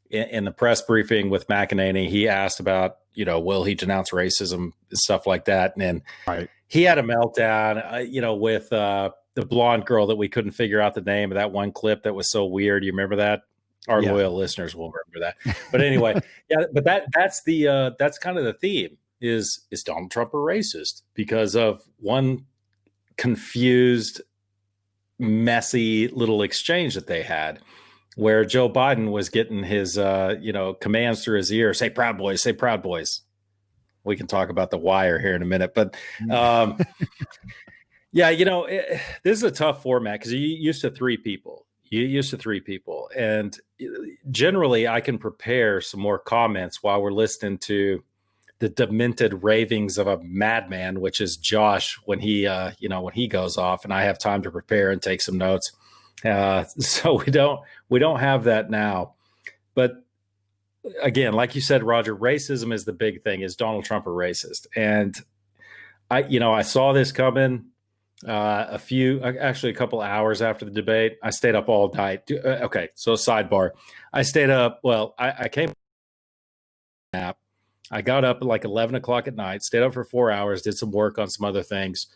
Speaker 1: in the press briefing with McEnany, he asked about, will he denounce racism and stuff like that? And then
Speaker 2: right.
Speaker 1: He had a meltdown, with the blonde girl that we couldn't figure out the name of, that one clip that was so weird. You remember that? Our loyal listeners will remember that. But anyway, yeah, but that's kind of the theme is Donald Trump a racist because of one confused, messy little exchange that they had, where Joe Biden was getting his, commands through his ear. Say Proud Boys, say Proud Boys. We can talk about the wire here in a minute, but this is a tough format because you're used to 3 people. And generally I can prepare some more comments while we're listening to the demented ravings of a madman, which is Josh when he when he goes off, and I have time to prepare and take some notes. So we don't have that now. But again, like you said, Roger, racism is the big thing. Is Donald Trump a racist? And I saw this coming a couple hours after the debate. I stayed up all night. Okay, so sidebar. I stayed up. Well, I came nap. I got up at like 11 o'clock at night, stayed up for 4 hours, did some work on some other things,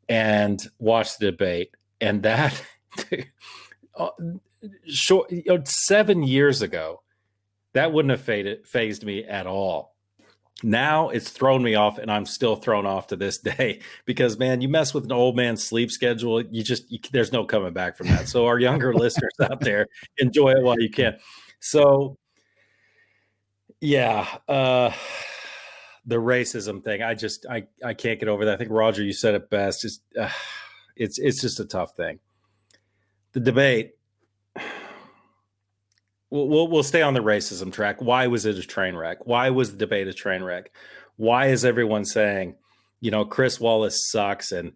Speaker 1: and watched the debate. And that, 7 years ago, that wouldn't have phased me at all. Now it's thrown me off, and I'm still thrown off to this day because, man, you mess with an old man's sleep schedule, there's no coming back from that. So our younger listeners out there, enjoy it while you can. So, yeah, the racism thing, I can't get over that. I think, Roger, you said it best. It's just a tough thing. The debate, we'll stay on the racism track. Why was it a train wreck? Why was the debate a train wreck? Why is everyone saying, Chris Wallace sucks and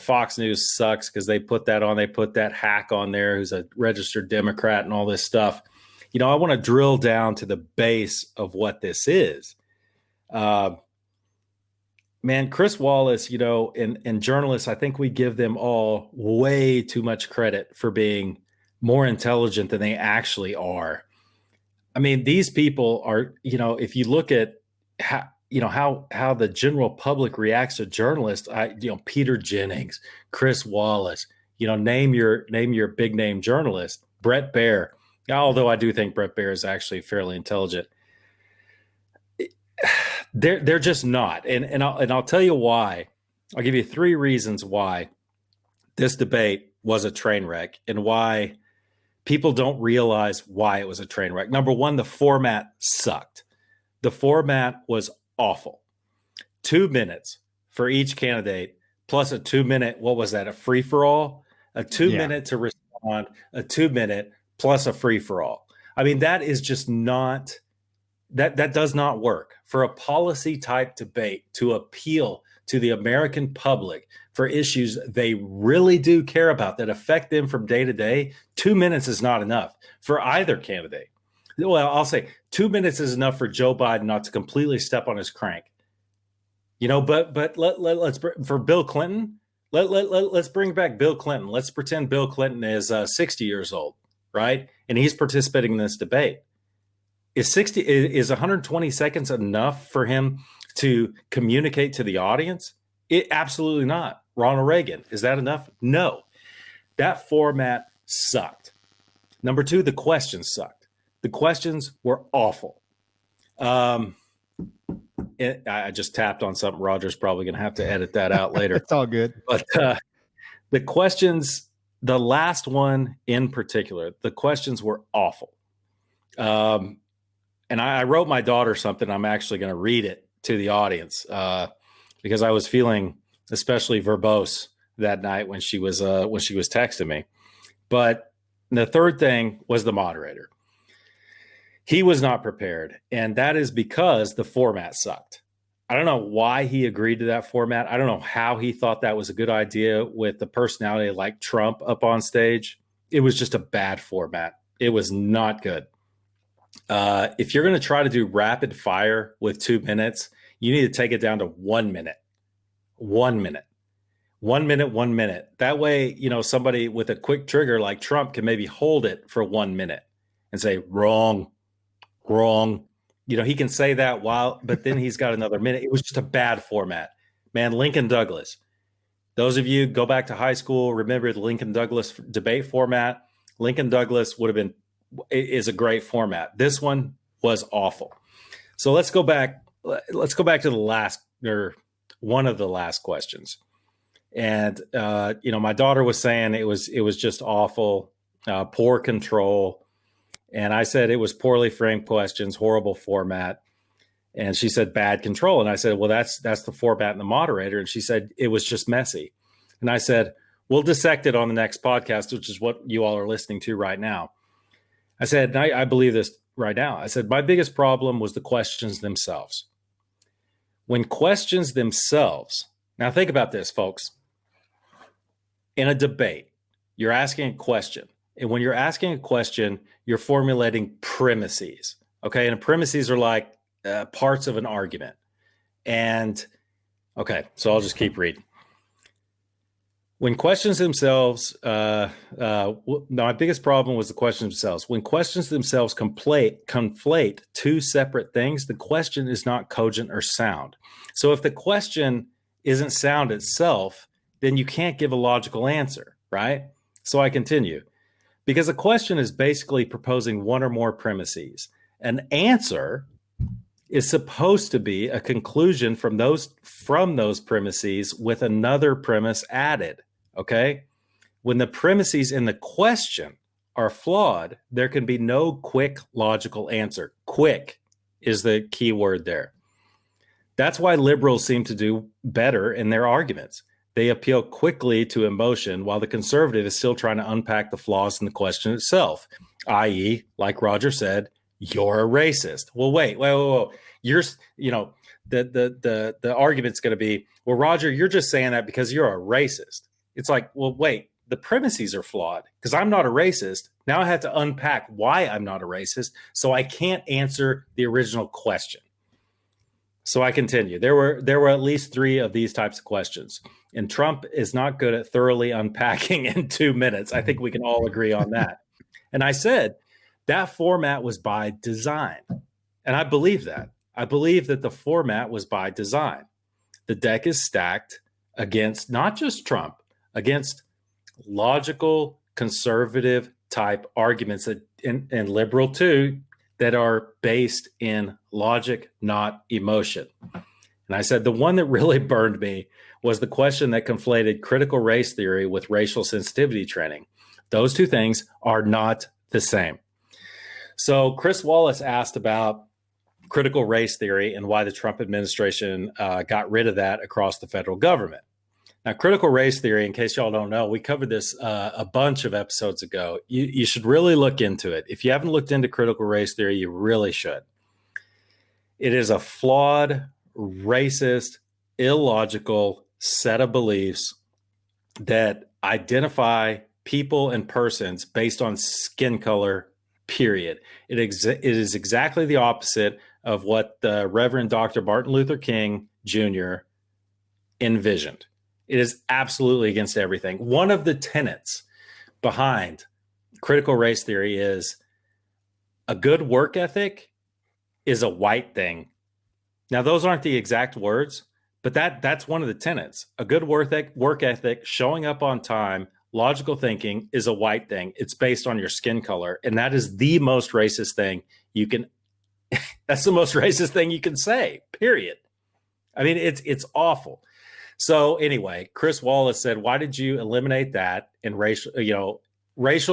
Speaker 1: Fox News sucks because they put that hack on there who's a registered Democrat and all this stuff? I want to drill down to the base of what this is. Man, Chris Wallace, and journalists, I think we give them all way too much credit for being more intelligent than they actually are. I mean, these people are, if you look at how the general public reacts to journalists, Peter Jennings, Chris Wallace, name your big name journalist, Brett Baer. Although I do think Brett Baer is actually fairly intelligent. They're just not. And I'll tell you why. I'll give you 3 reasons why this debate was a train wreck and why people don't realize why it was a train wreck. Number one, the format sucked. The format was awful. 2 minutes for each candidate, plus a 2-minute, what was that, a free-for-all? A 2-minute to respond, a 2-minute, plus a free-for-all. I mean, that is just not, that does not work. For a policy-type debate to appeal to the American public for issues they really do care about that affect them from day to day, 2 minutes is not enough for either candidate. Well, I'll say 2 minutes is enough for Joe Biden not to completely step on his crank. But let's for Bill Clinton, let's bring back Bill Clinton. Let's pretend Bill Clinton is 60 years old, right? And he's participating in this debate. Is 120 seconds enough for him to communicate to the audience? Absolutely not. Ronald Reagan, is that enough? No. That format sucked. Number 2, the questions sucked. The questions were awful. I just tapped on something. Roger's probably going to have to edit that out later.
Speaker 2: It's all good.
Speaker 1: But the questions, the last one in particular, the questions were awful. And I wrote my daughter something. I'm actually going to read it to the audience because I was feeling especially verbose that night when she was texting me. But the third thing was the moderator. He was not prepared, and that is because the format sucked. I don't know why he agreed to that format. I don't know how he thought that was a good idea with the personality like Trump up on stage. It was just a bad format. It was not good. If you're going to try to do rapid fire with 2 minutes, you need to take it down to 1 minute. 1 minute. 1 minute, 1 minute. That way, somebody with a quick trigger like Trump can maybe hold it for 1 minute and say, wrong. He can say that but then he's got another minute. It was just a bad format. Man, Lincoln Douglas. Those of you go back to high school, remember the Lincoln Douglas debate format. Lincoln Douglas is a great format. This one was awful. So let's go back to the last, or one of the last questions. And, my daughter was saying it was just awful, poor control. And I said it was poorly framed questions, horrible format. And she said bad control. And I said, well, that's the format and the moderator. And she said it was just messy. And I said, we'll dissect it on the next podcast, which is what you all are listening to right now. I said, I believe this right now. I said, my biggest problem was the questions themselves. When questions themselves, now think about this, folks. In a debate, you're asking a question. And when you're asking a question, you're formulating premises. Okay. And premises are like parts of an argument. And okay, so I'll just keep reading. When questions themselves, my biggest problem was the questions themselves. When questions themselves conflate two separate things, the question is not cogent or sound. So if the question isn't sound itself, then you can't give a logical answer, right? So I continue. Because a question is basically proposing one or more premises. An answer is supposed to be a conclusion from those premises with another premise added. Okay? When the premises in the question are flawed, there can be no quick logical answer. Quick is the key word there. That's why liberals seem to do better in their arguments. They appeal quickly to emotion, while the conservative is still trying to unpack the flaws in the question itself, i.e., like Roger said, you're a racist. Well, wait. You're, the argument's going to be, well, Roger, you're just saying that because you're a racist. It's like, well, wait, the premises are flawed because I'm not a racist. Now I have to unpack why I'm not a racist, so I can't answer the original question. So I continue. There were at least 3 of these types of questions, and Trump is not good at thoroughly unpacking in 2 minutes. I think we can all agree on that. And I said that format was by design, and I believe that. I believe that the format was by design. The deck is stacked against not just Trump, against logical, conservative type arguments that, and liberal too, that are based in logic, not emotion. And I said the one that really burned me was the question that conflated critical race theory with racial sensitivity training. Those two things are not the same. So Chris Wallace asked about critical race theory and why the Trump administration got rid of that across the federal government. Now, critical race theory, in case y'all don't know, we covered this a bunch of episodes ago. You should really look into it. If you haven't looked into critical race theory, you really should. It is a flawed, racist, illogical set of beliefs that identify people and persons based on skin color, period. It is exactly the opposite of what the Reverend Dr. Martin Luther King Jr. envisioned. It is absolutely against everything. One of the tenets behind critical race theory is a good work ethic is a white thing. Now, those aren't the exact words, but that's one of the tenets. A good work ethic, showing up on time, logical thinking is a white thing. It's based on your skin color. And that is the most racist thing you can, that's the most racist thing you can say, period. I mean, it's awful. So anyway, Chris Wallace said, why did you eliminate that in racial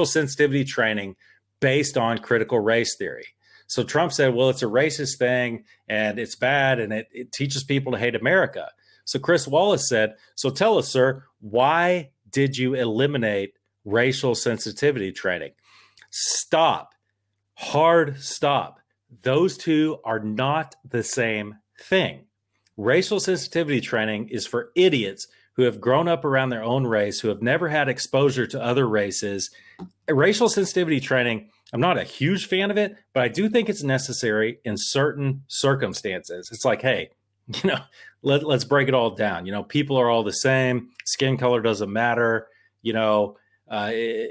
Speaker 1: sensitivity training based on critical race theory? So Trump said, well, it's a racist thing and it's bad and it teaches people to hate America. So Chris Wallace said, so tell us, sir, why did you eliminate racial sensitivity training? Stop. Hard stop. Those two are not the same thing. Racial sensitivity training is for idiots who have grown up around their own race, who have never had exposure to other races. Racial sensitivity training, I'm not a huge fan of it, but I do think it's necessary in certain circumstances. It's like, hey, let's break it all down. People are all the same. Skin color doesn't matter.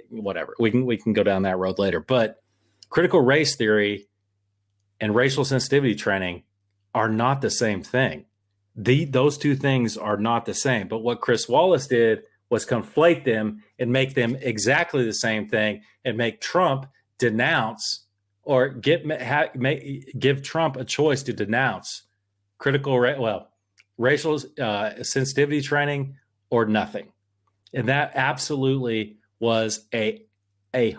Speaker 1: Whatever. We can go down that road later. But critical race theory and racial sensitivity training are not the same thing. Those two things are not the same. But what Chris Wallace did was conflate them and make them exactly the same thing and make Trump denounce or give Trump a choice to denounce racial sensitivity training or nothing. And that absolutely was a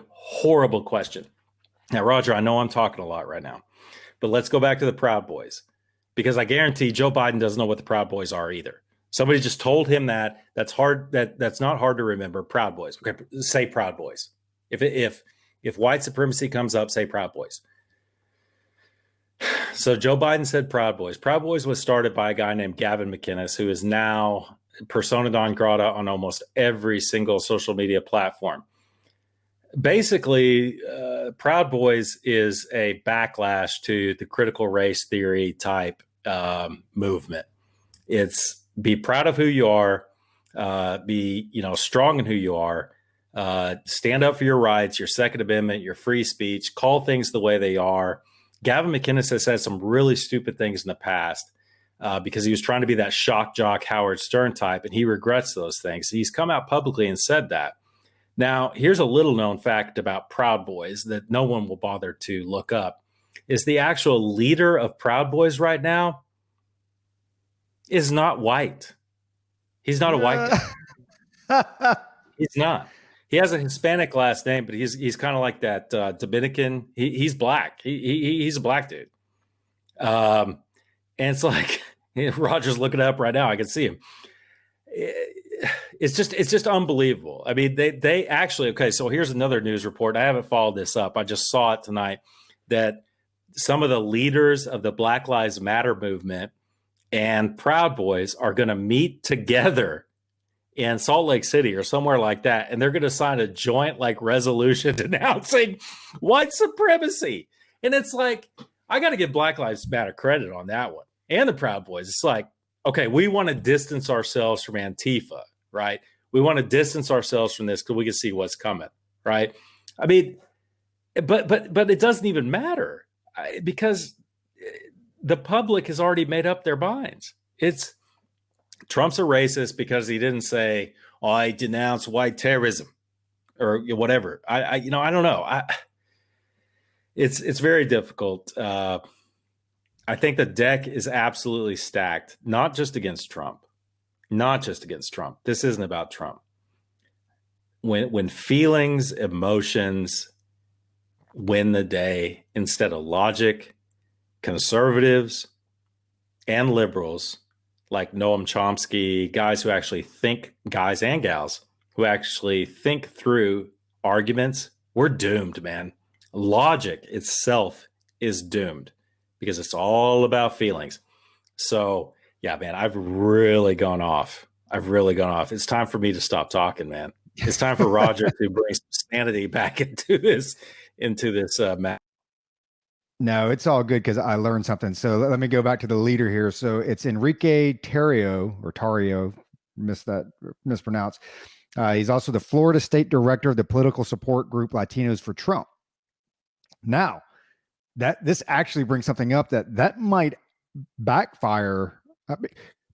Speaker 1: horrible question. Now, Roger, I know I'm talking a lot right now, but let's go back to the Proud Boys, because I guarantee Joe Biden doesn't know what the Proud Boys are either. Somebody just told him that. That's hard. That's not hard to remember. Proud Boys. Okay, say Proud Boys. If white supremacy comes up, say Proud Boys. So Joe Biden said Proud Boys. Proud Boys was started by a guy named Gavin McInnes, who is now persona non grata on almost every single social media platform. Basically, Proud Boys is a backlash to the critical race theory type movement. It's be proud of who you are, be strong in who you are, stand up for your rights, your Second Amendment, your free speech, call things the way they are. Gavin McInnes has said some really stupid things in the past because he was trying to be that shock jock Howard Stern type, and he regrets those things. He's come out publicly and said that. Now, here's a little known fact about Proud Boys that no one will bother to look up, is the actual leader of Proud Boys right now is not white. He's not a white guy. He's not. He has a Hispanic last name, but he's kind of like that Dominican. He's black. He's a black dude. And it's like Roger's looking it up right now. I can see him. It's just unbelievable. I mean, they actually, okay, so here's another news report. I haven't followed this up. I just saw it tonight that some of the leaders of the Black Lives Matter movement and Proud Boys are going to meet together in Salt Lake City or somewhere like that, and they're going to sign a joint resolution denouncing white supremacy. And it's like, I got to give Black Lives Matter credit on that one and the Proud Boys. It's like, okay, we want to distance ourselves from Antifa, right? We want to distance ourselves from this because we can see what's coming, right? I mean, but it doesn't even matter because the public has already made up their minds. It's Trump's a racist because he didn't say, "Oh, I denounce white terrorism," or whatever. I don't know. It's very difficult. I think the deck is absolutely stacked, not just against Trump. This isn't about Trump. When feelings, emotions win the day instead of logic, conservatives and liberals like Noam Chomsky, guys and gals who actually think through arguments, we're doomed, man. Logic itself is doomed because it's all about feelings. So, yeah, man, I've really gone off. It's time for me to stop talking, man. It's time for Roger to bring some sanity back into this match.
Speaker 2: No, it's all good because I learned something. So let me go back to the leader here. So it's Enrique Tarrio, mispronounced. He's also the Florida State Director of the political support group Latinos for Trump. Now, this actually brings something up that might backfire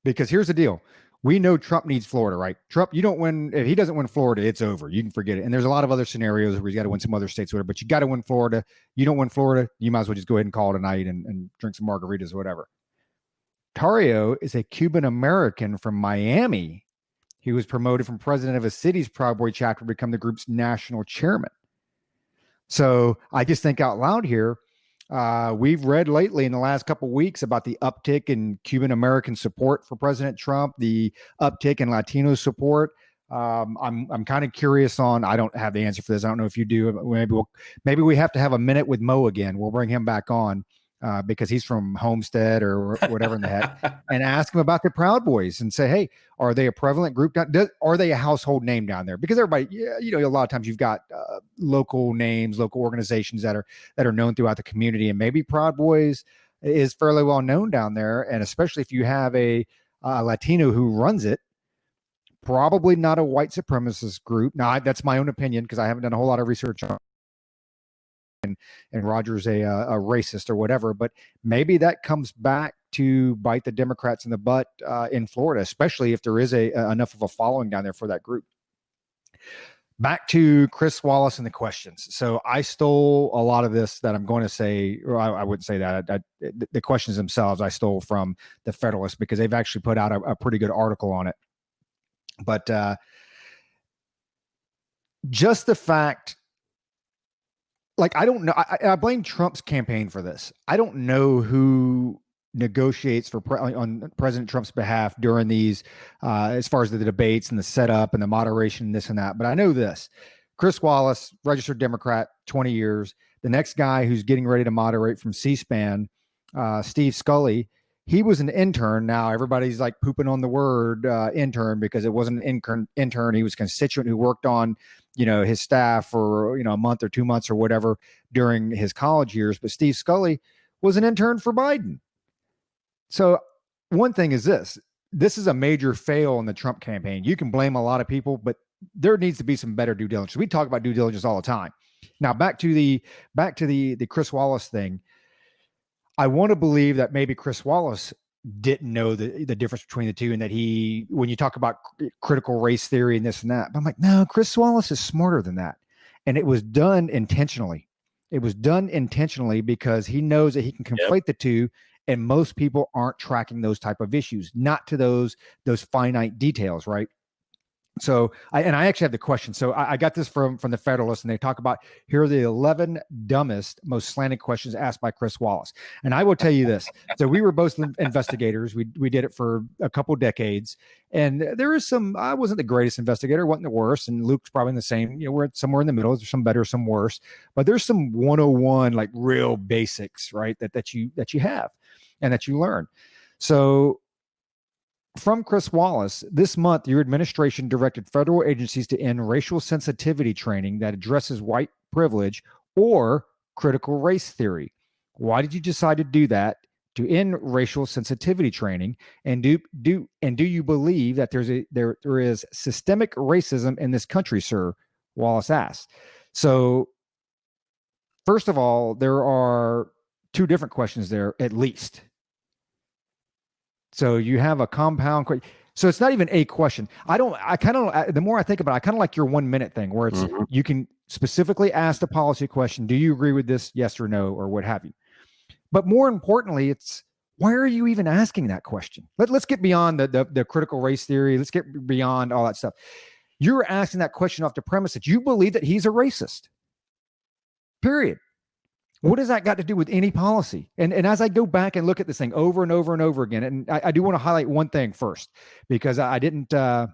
Speaker 2: because here's the deal. We know Trump needs Florida, right? Trump, you don't win. If he doesn't win Florida, it's over. You can forget it. And there's a lot of other scenarios where he's got to win some other states, whatever, but you got to win Florida. You don't win Florida, you might as well just go ahead and call it a night and drink some margaritas or whatever. Tarrio is a Cuban American from Miami. He was promoted from president of a city's Proud Boy chapter to become the group's national chairman. So I just think out loud here, we've read lately in the last couple of weeks about the uptick in Cuban American support for President Trump, the uptick in Latino support. I'm kind of curious on. I don't have the answer for this. I don't know if you do. Maybe we have to have a minute with Mo again. We'll bring him back on because he's from Homestead or whatever in the heck, and ask him about the Proud Boys and say, hey, are they a prevalent group? Are they a household name down there? Because everybody, a lot of times you've got local names, local organizations that are known throughout the community, and maybe Proud Boys is fairly well known down there, and especially if you have a Latino who runs it. Probably not a white supremacist group. Now, that's my own opinion because I haven't done a whole lot of research on and Roger's a racist or whatever, but maybe that comes back to bite the Democrats in the butt in Florida, especially if there is enough of a following down there for that group. Back to Chris Wallace and the questions. So I stole a lot of this that I'm going to say, or I wouldn't say that. The questions themselves I stole from the Federalist because they've actually put out a pretty good article on it. But just the fact, I don't know. I blame Trump's campaign for this. I don't know who negotiates on President Trump's behalf during these, as far as the debates and the setup and the moderation and this and that. But I know this. Chris Wallace, registered Democrat, 20 years. The next guy who's getting ready to moderate from C-SPAN Steve Scully. He was an intern. Now everybody's like pooping on the word intern because it wasn't an intern. He was a constituent who worked on, his staff for, a month or 2 months or whatever during his college years. But Steve Scully was an intern for Biden. So one thing is this is a major fail in the Trump campaign. You can blame a lot of people, but there needs to be some better due diligence. We talk about due diligence all the time. Now back to the Chris Wallace thing. I want to believe that maybe Chris Wallace didn't know the difference between the two, and that when you talk about critical race theory and this and that, but I'm like, no, Chris Wallace is smarter than that. And it was done intentionally. It was done intentionally because he knows that he can conflate the two, and most people aren't tracking those type of issues, not to those finite details, right? So I actually have the question. So I got this from the Federalist, and they talk about, here are the 11 dumbest, most slanted questions asked by Chris Wallace. And I will tell you this. So we were both investigators. We did it for a couple decades. And there is I wasn't the greatest investigator, wasn't the worst. And Luke's probably the same. We're somewhere in the middle. There's some better, some worse. But there's some 101, like real basics, right? That you have and that you learn. So from Chris Wallace, this month, your administration directed federal agencies to end racial sensitivity training that addresses white privilege or critical race theory. Why did you decide to do that, to end racial sensitivity training? And do you believe that there is systemic racism in this country, sir? Wallace asked. So, first of all, there are two different questions there, at least. So you have a compound question. So it's not even a question. The more I think about it, I kind of like your 1 minute thing where it's, you can specifically ask the policy question. Do you agree with this? Yes or no, or what have you. But more importantly, it's, why are you even asking that question? Let's get beyond the critical race theory. Let's get beyond all that stuff. You're asking that question off the premise that you believe that he's a racist. Period. What does that got to do with any policy? And as I go back and look at this thing over and over and over again, and I do want to highlight one thing first, because I didn't bring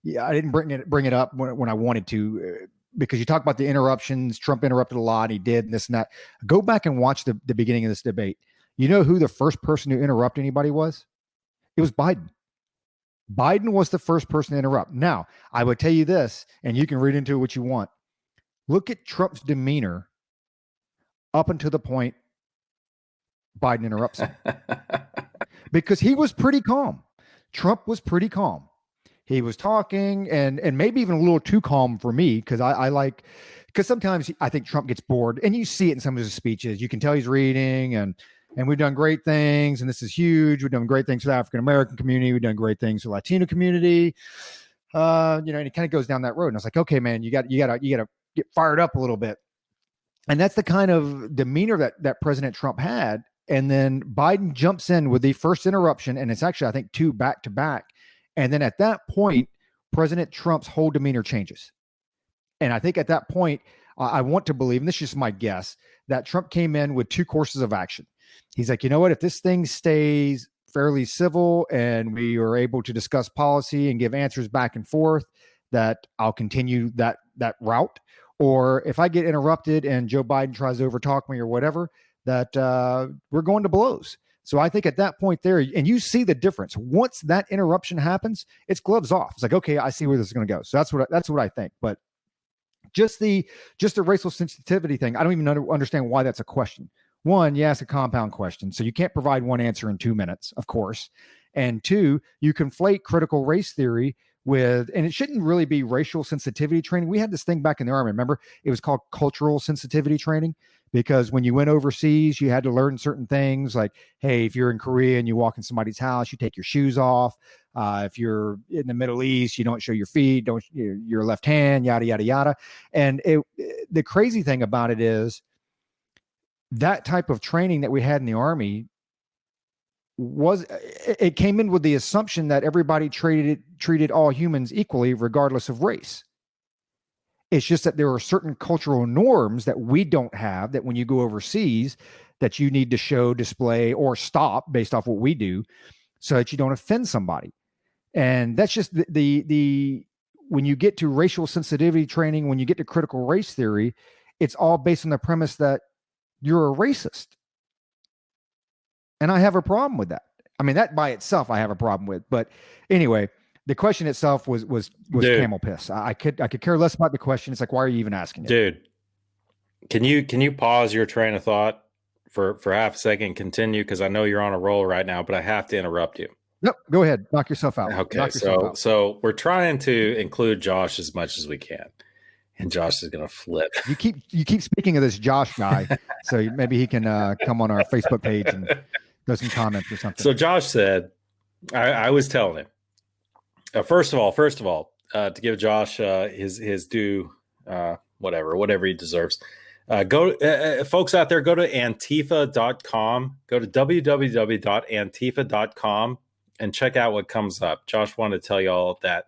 Speaker 2: it up when I wanted to, because you talk about the interruptions. Trump interrupted a lot, and he did, and this and that. Go back and watch the beginning of this debate. You know who the first person to interrupt anybody was? It was Biden. Biden was the first person to interrupt. Now, I would tell you this, and you can read into it what you want. Look at Trump's demeanor up until the point Biden interrupts him. Because he was pretty calm. Trump was pretty calm. He was talking, and maybe even a little too calm for me, because because sometimes I think Trump gets bored, and you see it in some of his speeches. You can tell he's reading, and we've done great things, and this is huge. We've done great things for the African American community. We've done great things for the Latino community. And it kind of goes down that road. And I was like, okay, man, you got to get fired up a little bit. And that's the kind of demeanor that President Trump had. And then Biden jumps in with the first interruption, and it's actually, I think, 2 back to back. And then at that point, President Trump's whole demeanor changes. And I think at that point, I want to believe, and this is just my guess, that Trump came in with 2 courses of action. He's like, you know what, if this thing stays fairly civil and we are able to discuss policy and give answers back and forth, that I'll continue that route. Or if I get interrupted and Joe Biden tries to overtalk me or whatever, that we're going to blows. So I think at that point there, and you see the difference. Once that interruption happens, it's gloves off. It's like, okay, I see where this is going to go. So that's what I think. But just the racial sensitivity thing, I don't even understand why that's a question. One, you ask a compound question, so you can't provide one answer in 2 minutes, of course. And 2, you conflate critical race theory with, and it shouldn't really be racial sensitivity training. We had this thing back in the Army. Remember, it was called cultural sensitivity training, because when you went overseas, you had to learn certain things like, hey, if you're in Korea and you walk in somebody's house, you take your shoes off. If you're in the Middle East, you don't show your feet, your left hand, yada, yada, yada. And the crazy thing about it is that type of training that we had in the Army it came in with the assumption that everybody treated all humans equally, regardless of race. It's just that there are certain cultural norms that we don't have, that when you go overseas, that you need to show, display, or stop based off what we do, so that you don't offend somebody. And that's just the when you get to racial sensitivity training, when you get to critical race theory, it's all based on the premise that you're a racist. And I have a problem with that. I mean, that by itself, I have a problem with. But anyway, the question itself was camel piss. I could care less about the question. It's like, why are you even asking it?
Speaker 1: Dude, can you pause your train of thought for half a second, continue, because I know you're on a roll right now, but I have to interrupt you.
Speaker 2: Nope, go ahead. Knock yourself out.
Speaker 1: Okay, so we're trying to include Josh as much as we can, and Josh is going to flip.
Speaker 2: You keep speaking of this Josh guy, so maybe he can come on our Facebook page and throw some comments or something.
Speaker 1: So Josh said, I was telling him, first of all, to give Josh his due, whatever he deserves. Folks out there, go to Antifa.com, go to www.antifa.com and check out what comes up. Josh wanted to tell you all of that.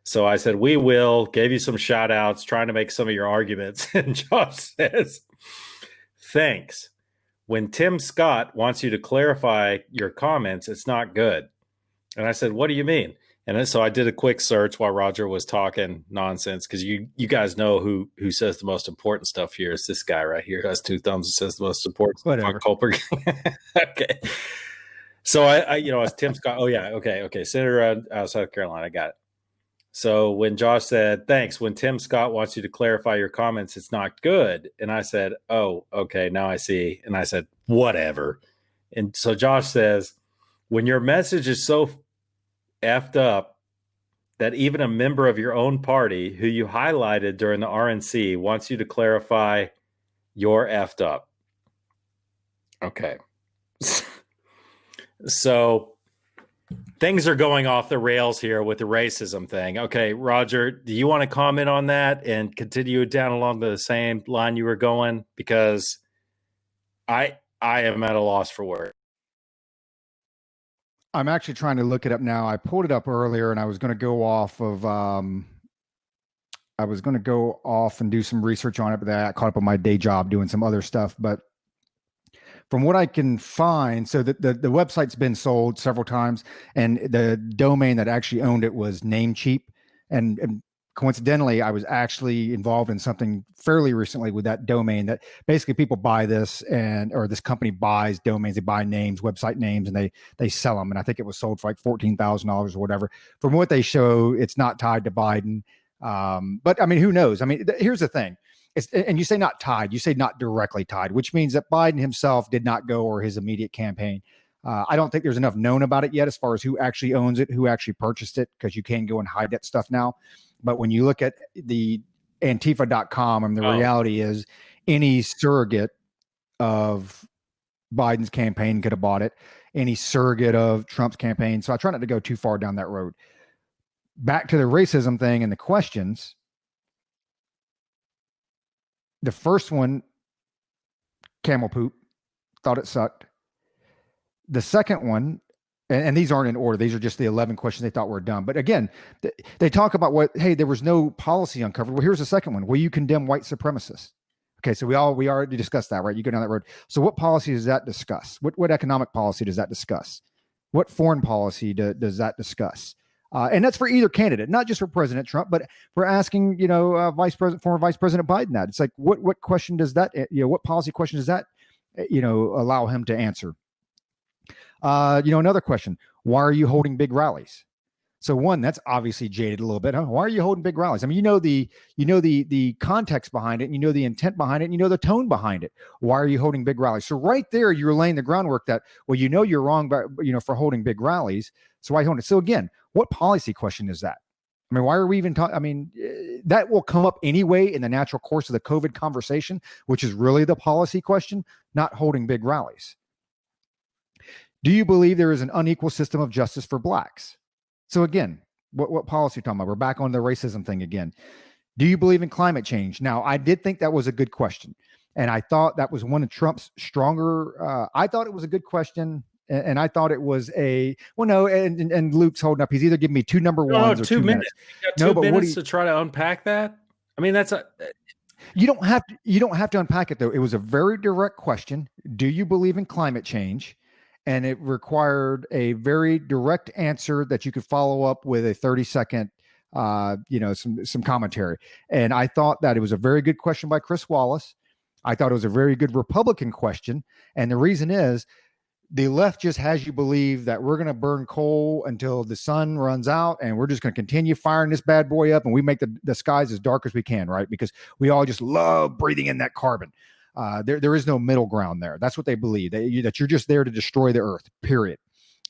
Speaker 1: So I said, we will, gave you some shout outs, trying to make some of your arguments. And Josh says, thanks. When Tim Scott wants you to clarify your comments, it's not good. And I said, what do you mean? And then, so I did a quick search while Roger was talking nonsense, because you guys know who says the most important stuff here. It's this guy right here who has two thumbs and says the most important stuff on Culper. Okay. So I it's Tim Scott. Oh, yeah. Okay. Senator out of South Carolina. I got it. So when Josh said, thanks, when Tim Scott wants you to clarify your comments, it's not good. And I said, oh, okay, now I see. And I said, whatever. And so Josh says, when your message is so effed up that even a member of your own party who you highlighted during the RNC wants you to clarify you're effed up. Okay. So things are going off the rails here with the racism thing. Okay, Roger, do you want to comment on that and continue down along the same line you were going? Because I am at a loss for words.
Speaker 2: I'm actually trying to look it up now. I pulled it up earlier, and I was going to go off of. I was going to go off and do some research on it, but I got caught up on my day job doing some other stuff. But from what I can find, so the website's been sold several times, and the domain that actually owned it was Namecheap, and coincidentally, I was actually involved in something fairly recently with that domain. That basically people buy this, or this company buys domains, they buy names, website names, and they sell them. And I think it was sold for like $14,000 or whatever. From what they show, it's not tied to Biden. But I mean, who knows? I mean, here's the thing. And you say not tied, you say not directly tied, which means that Biden himself did not go, or his immediate campaign. I don't think there's enough known about it yet as far as who actually owns it, who actually purchased it, because you can go and hide that stuff now. But when you look at the Antifa.com, and the reality is any surrogate of Biden's campaign could have bought it, any surrogate of Trump's campaign. So I try not to go too far down that road. Back to the racism thing and the questions. The first one, camel poop, thought it sucked. The second one, and these aren't in order, these are just the 11 questions they thought were dumb. But again, they talk about hey, there was no policy uncovered. Well, here's the second one. Will you condemn white supremacists? Okay, so we already discussed that, right? You go down that road. So what policy does that discuss? What economic policy does that discuss? What foreign policy does that discuss? And that's for either candidate, not just for President Trump, but for asking, former Vice President Biden that. It's like, what question does that, what policy question does that, allow him to answer? Another question, why are you holding big rallies? So one, that's obviously jaded a little bit. Huh? Why are you holding big rallies? I mean, the context behind it, and you know the intent behind it, and you know the tone behind it. Why are you holding big rallies? So right there, you're laying the groundwork that, well, you're wrong, but for holding big rallies. So why hold it? So again, what policy question is that? I mean, why are we even talking? I mean, that will come up anyway in the natural course of the COVID conversation, which is really the policy question, not holding big rallies. Do you believe there is an unequal system of justice for blacks? So again, what policy are you talking about? We're back on the racism thing again. Do you believe in climate change? Now, I did think that was a good question. And I thought that was one of Trump's stronger, I thought it was a good question. And I thought it was and Luke's holding up. He's either giving me two number ones or 2 minutes.
Speaker 1: You got 2 minutes to try to unpack that? I mean,
Speaker 2: you don't have to unpack it though. It was a very direct question. Do you believe in climate change? And it required a very direct answer that you could follow up with a 30-second, some commentary. And I thought that it was a very good question by Chris Wallace. I thought it was a very good Republican question. And the reason is the left just has you believe that we're going to burn coal until the sun runs out, and we're just going to continue firing this bad boy up, and we make the skies as dark as we can, right? Because we all just love breathing in that carbon. There is no middle ground there. That's what they believe, that you're just there to destroy the earth, period.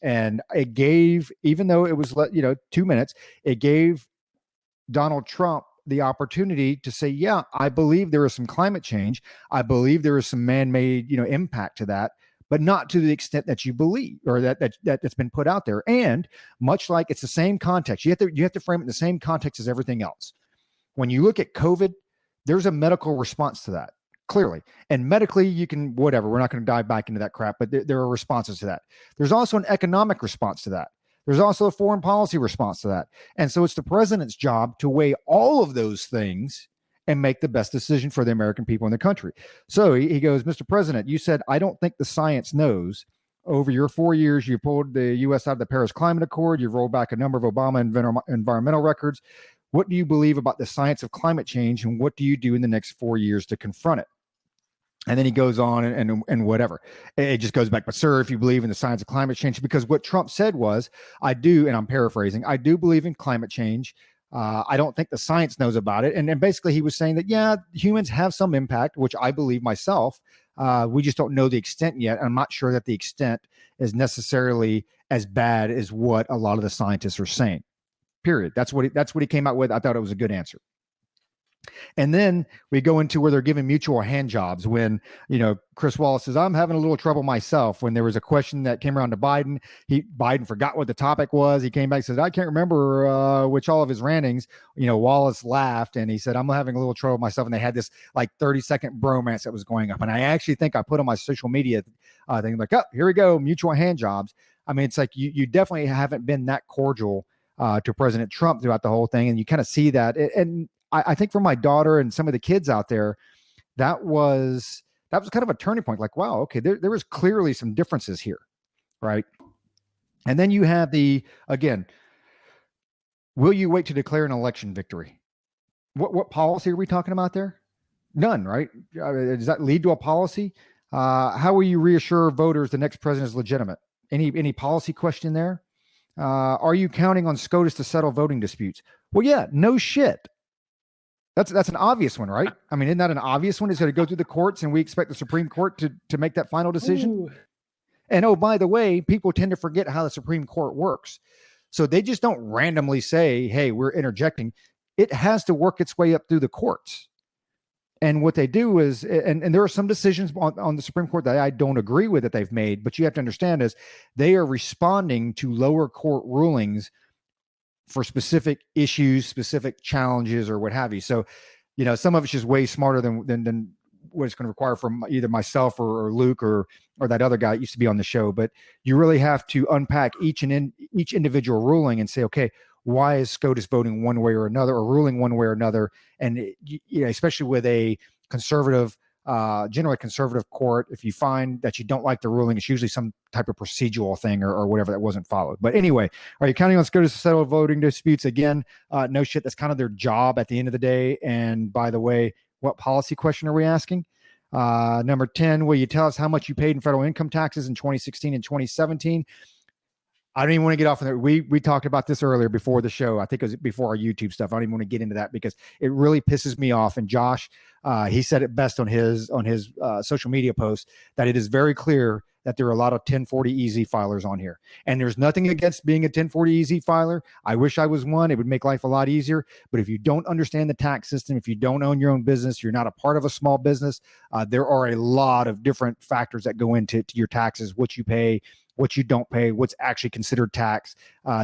Speaker 2: And it gave, even though it was, 2 minutes, it gave Donald Trump the opportunity to say, yeah, I believe there is some climate change. I believe there is some man-made, impact to that, but not to the extent that you believe, or that's been put out there. And much like it's the same context, you have to frame it in the same context as everything else. When you look at COVID, there's a medical response to that, clearly. And medically, you can, whatever, we're not going to dive back into that crap, but there are responses to that. There's also an economic response to that. There's also a foreign policy response to that. And so it's the president's job to weigh all of those things and make the best decision for the American people in the country. So he goes, Mr. President, you said, I don't think the science knows. Over your 4 years, you pulled the U.S. out of the Paris Climate Accord. You've rolled back a number of Obama environmental records. What do you believe about the science of climate change, and what do you do in the next 4 years to confront it? And then he goes on and whatever. It just goes back, but sir, if you believe in the science of climate change, because what Trump said was, I do, and I'm paraphrasing, I do believe in climate change. I don't think the science knows about it. And basically he was saying that, yeah, humans have some impact, which I believe myself. We just don't know the extent yet. I'm not sure that the extent is necessarily as bad as what a lot of the scientists are saying, period. That's what he came out with. I thought it was a good answer. And then we go into where they're giving mutual hand jobs when, Chris Wallace says, I'm having a little trouble myself. When there was a question that came around to Biden, Biden forgot what the topic was. He came back and said, I can't remember which all of his rantings. Wallace laughed and he said, I'm having a little trouble myself. And they had this like 30-second bromance that was going up. And I actually think I put on my social media thing like, oh, here we go, mutual hand jobs. I mean, it's like you definitely haven't been that cordial to President Trump throughout the whole thing. And you kind of see that. And I think for my daughter and some of the kids out there, that was kind of a turning point. Like, wow, okay, there was clearly some differences here, right? And then you have again, will you wait to declare an election victory? What policy are we talking about there? None, right? Does that lead to a policy? How will you reassure voters the next president is legitimate? Any policy question there? Are you counting on SCOTUS to settle voting disputes? Well, yeah, no shit. That's an obvious one, right? I mean, isn't that an obvious one? It's going to go through the courts, and we expect the Supreme Court to make that final decision. Ooh. And oh, by the way, people tend to forget how the Supreme Court works. So they just don't randomly say, hey, we're interjecting. It has to work its way up through the courts. And what they do is, and there are some decisions on the Supreme Court that I don't agree with that they've made, but you have to understand is they are responding to lower court rulings for specific issues, specific challenges, or what have you. So, some of it's just way smarter than what it's going to require from either myself or Luke or that other guy that used to be on the show. But you really have to unpack each individual ruling and say, okay, why is SCOTUS voting one way or another, or ruling one way or another? And especially with a conservative, generally conservative court, if you find that you don't like the ruling, it's usually some type of procedural thing or whatever that wasn't followed. But anyway, are you counting on SCOTUS to settle voting disputes? Again, no shit. That's kind of their job at the end of the day. And by the way, what policy question are we asking? Number 10, will you tell us how much you paid in federal income taxes in 2016 and 2017? I don't even want to get off on that. We talked about this earlier before the show. I think it was before our YouTube stuff. I don't even want to get into that because it really pisses me off. And Josh, he said it best on his social media post that it is very clear that there are a lot of 1040EZ filers on here. And there's nothing against being a 1040EZ filer. I wish I was one. It would make life a lot easier. But if you don't understand the tax system, if you don't own your own business, you're not a part of a small business, there are a lot of different factors that go into your taxes, what you pay, what you don't pay, what's actually considered tax,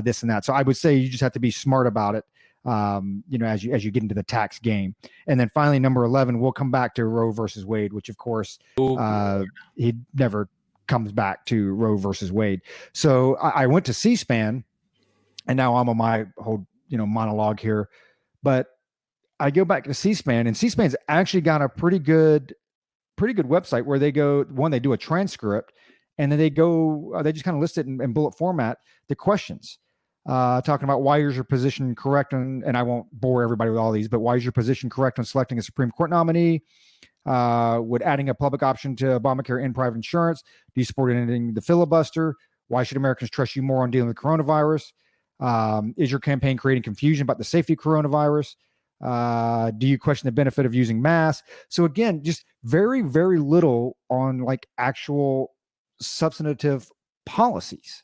Speaker 2: this and that. So I would say you just have to be smart about it, as you get into the tax game. And then finally, number 11, we'll come back to Roe versus Wade, which of course he never comes back to Roe versus Wade. So I went to C-SPAN, and now I'm on my whole monologue here, but I go back to C-SPAN, and C-SPAN's actually got a pretty good website where they do a transcript. And then they just kind of list it in bullet format, the questions, talking about why is your position correct. And I won't bore everybody with all these, but why is your position correct on selecting a Supreme Court nominee? Would adding a public option to Obamacare end private insurance? Do you support ending the filibuster? Why should Americans trust you more on dealing with coronavirus? Is your campaign creating confusion about the safety of coronavirus? Do you question the benefit of using masks? So again, just very, very little on like actual substantive policies.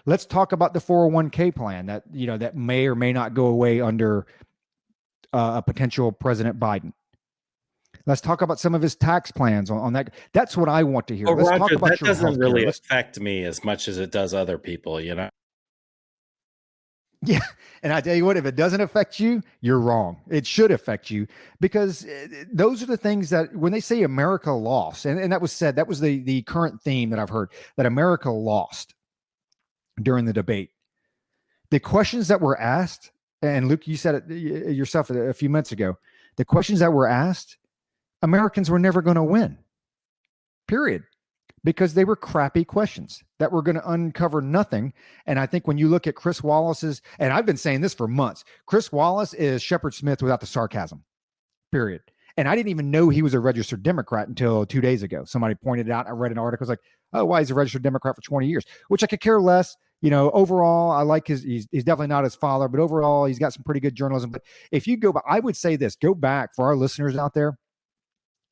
Speaker 2: Let's talk about the 401k plan that, that may or may not go away under a potential President Biden. Let's talk about some of his tax plans on that. That's what I want to hear.
Speaker 1: Well,
Speaker 2: Let's
Speaker 1: Roger,
Speaker 2: talk about
Speaker 1: that
Speaker 2: your
Speaker 1: doesn't really
Speaker 2: healthcare.
Speaker 1: affect me as much as it does other people,
Speaker 2: Yeah. And I tell you what, if it doesn't affect you, you're wrong. It should affect you, because those are the things that when they say America lost, and that was said, that was the current theme that I've heard, that America lost during the debate. The questions that were asked, and Luke, you said it yourself a few minutes ago, the questions that were asked, Americans were never going to win, period, because they were crappy questions that were going to uncover nothing. And I think when you look at Chris Wallace's, and I've been saying this for months, Chris Wallace is Shepard Smith without the sarcasm, period. And I didn't even know he was a registered Democrat until 2 days ago. Somebody pointed it out. I read an article. I was like, oh, why he's a registered Democrat for 20 years, which I could care less. Overall, I like he's definitely not his father, but overall, he's got some pretty good journalism. But if you go back, I would say this, go back for our listeners out there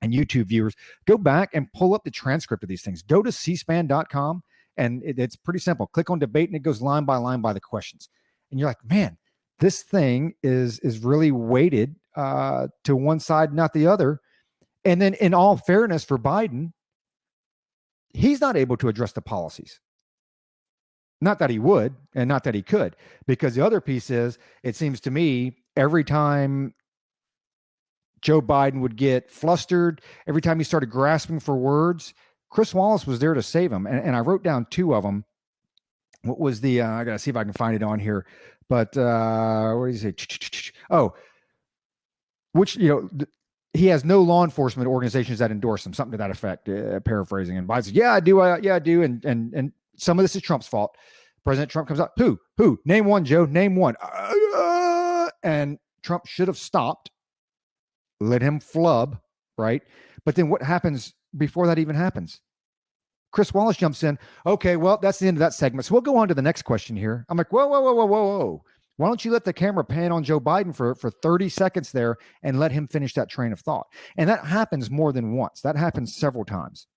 Speaker 2: and YouTube viewers, go back and pull up the transcript of these things. Go to cspan.com, and it's pretty simple. Click on debate, and it goes line by line by the questions. And you're like, man, this thing is really weighted to one side, not the other. And then in all fairness for Biden, he's not able to address the policies. Not that he would, and not that he could, because the other piece is, it seems to me, every time Joe Biden would get flustered, every time he started grasping for words, Chris Wallace was there to save him. And I wrote down two of them. What was the, I got to see if I can find it on here, but what did he say? Oh, which, he has no law enforcement organizations that endorse him, something to that effect, paraphrasing. And Biden says, yeah, I do. Yeah, I do. And some of this is Trump's fault. President Trump comes out, who? Name one, Joe, name one. And Trump should have stopped, let him flub, right? But then what happens before that even happens? Chris Wallace jumps in. Okay, well, that's the end of that segment. So we'll go on to the next question here. I'm like, whoa. Why don't you let the camera pan on Joe Biden for 30 seconds there and let him finish that train of thought? And that happens more than once. That happens several times.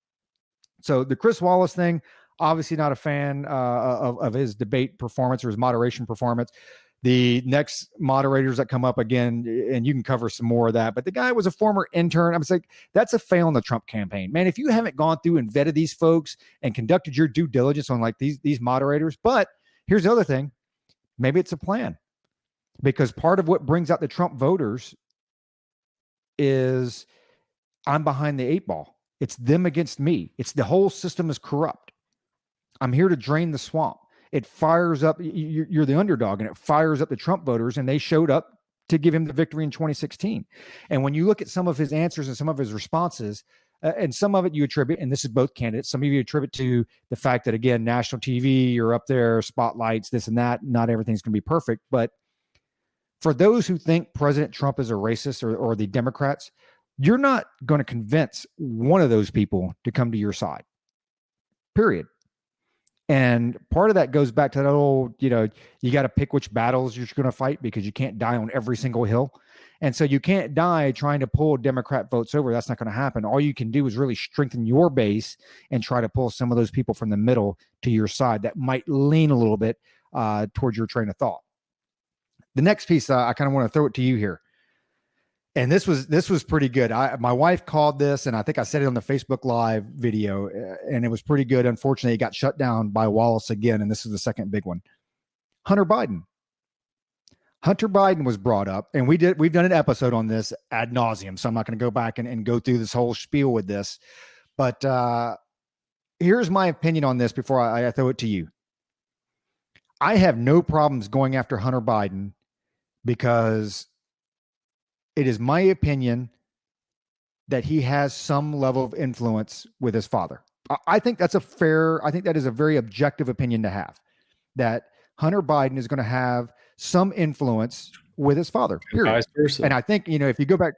Speaker 2: So the Chris Wallace thing, obviously not a fan of his debate performance or his moderation performance. The next moderators that come up again, and you can cover some more of that, but the guy was a former intern. I was like, that's a fail in the Trump campaign, man. If you haven't gone through and vetted these folks and conducted your due diligence on like these moderators. But here's the other thing, maybe it's a plan, because part of what brings out the Trump voters is I'm behind the eight ball. It's them against me. It's the whole system is corrupt. I'm here to drain the swamp. It fires up. You're the underdog, and it fires up the Trump voters, and they showed up to give him the victory in 2016. And when you look at some of his answers and some of his responses, and some of it you attribute, and this is both candidates, some of you attribute to the fact that, again, national TV, you're up there, spotlights, this and that, not everything's going to be perfect. But for those who think President Trump is a racist, or the Democrats, you're not going to convince one of those people to come to your side, period. And part of that goes back to that old, you got to pick which battles you're going to fight, because you can't die on every single hill. And so you can't die trying to pull Democrat votes over. That's not going to happen. All you can do is really strengthen your base and try to pull some of those people from the middle to your side that might lean a little bit towards your train of thought. The next piece, I kind of want to throw it to you here. And this was pretty good. My wife called this, and I think I said it on the Facebook Live video, and it was pretty good. Unfortunately, it got shut down by Wallace again, and this is the second big one. Hunter Biden. Hunter Biden was brought up, and we've done an episode on this ad nauseum, so I'm not going to go back and go through this whole spiel with this. But here's my opinion on this before I throw it to you. I have no problems going after Hunter Biden, because it is my opinion that he has some level of influence with his father. I think that is a very objective opinion to have, that Hunter Biden is going to have some influence with his father, period. And I think, if you go back,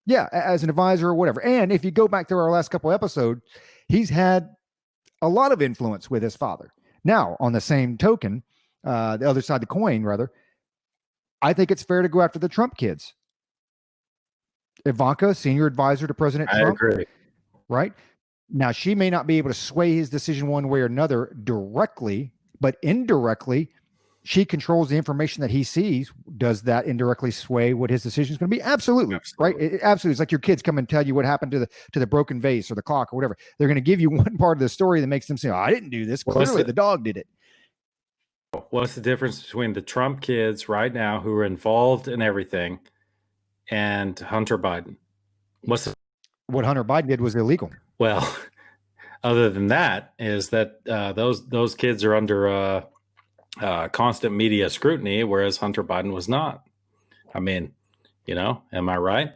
Speaker 2: Yeah, as an advisor or whatever. And if you go back to our last couple episodes, he's had a lot of influence with his father. Now, on the same token, the other side of the coin, rather, I think it's fair to go after the Trump kids. Ivanka, senior advisor to President Trump.
Speaker 1: I agree.
Speaker 2: Right? Now, she may not be able to sway his decision one way or another directly, but indirectly, she controls the information that he sees. Does that indirectly sway what his decision is going to be? Absolutely. Right? Absolutely. It's like your kids come and tell you what happened to the broken vase or the clock or whatever. They're going to give you one part of the story that makes them say, oh, I didn't do this. Clearly, the dog did it.
Speaker 1: What's the difference between the Trump kids right now who are involved in everything and Hunter Biden?
Speaker 2: What Hunter Biden did was illegal.
Speaker 1: Well, other than that, is that those kids are under constant media scrutiny, whereas Hunter Biden was not. I mean, am I right?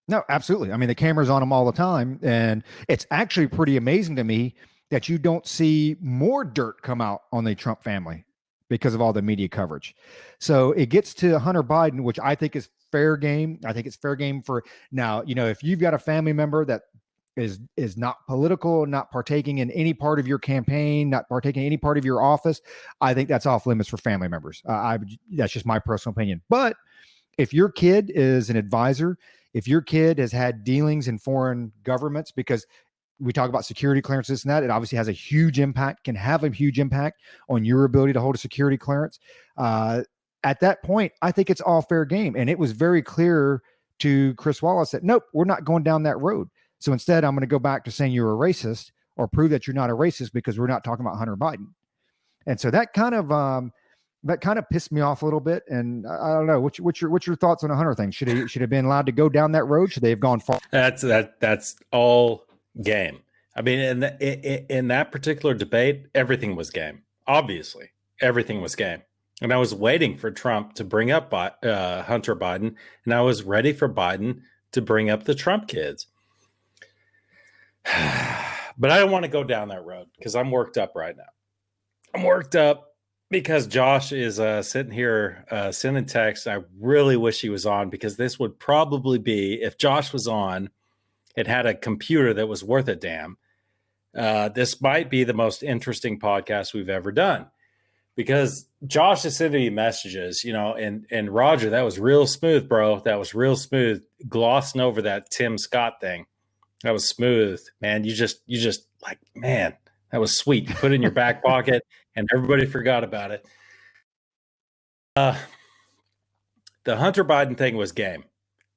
Speaker 2: No, absolutely. I mean, the camera's on them all the time, and it's actually pretty amazing to me that you don't see more dirt come out on the Trump family because of all the media coverage. So it gets to Hunter Biden, which I think is fair game. I think it's fair game for now. If you've got a family member that is not political, not partaking in any part of your campaign, not partaking in any part of your office, I think that's off limits for family members. That's just my personal opinion. But if your kid is an advisor, if your kid has had dealings in foreign governments, because we talk about security clearances and that, it obviously has a huge impact, can have a huge impact on your ability to hold a security clearance. At that point, I think it's all fair game. And it was very clear to Chris Wallace that, nope, we're not going down that road. So instead, I'm going to go back to saying you're a racist or prove that you're not a racist because we're not talking about Hunter Biden. And so that kind of pissed me off a little bit. And I don't know, what's your thoughts on the Hunter thing? Should he have been allowed to go down that road? Should they have gone far?
Speaker 1: That's all game. I mean, in that particular debate, everything was game. Obviously, everything was game. And I was waiting for Trump to bring up Hunter Biden, and I was ready for Biden to bring up the Trump kids. But I don't want to go down that road because I'm worked up right now. I'm worked up because Josh is sitting here sending texts. I really wish he was on, because this would probably be, if Josh was on, it had a computer that was worth a damn. This might be the most interesting podcast we've ever done, because Josh is sending me messages, and Roger, that was real smooth, bro. That was real smooth. Glossing over that Tim Scott thing. That was smooth, man. You just like, man, that was sweet. You put it in your back pocket and everybody forgot about it. The Hunter Biden thing was game,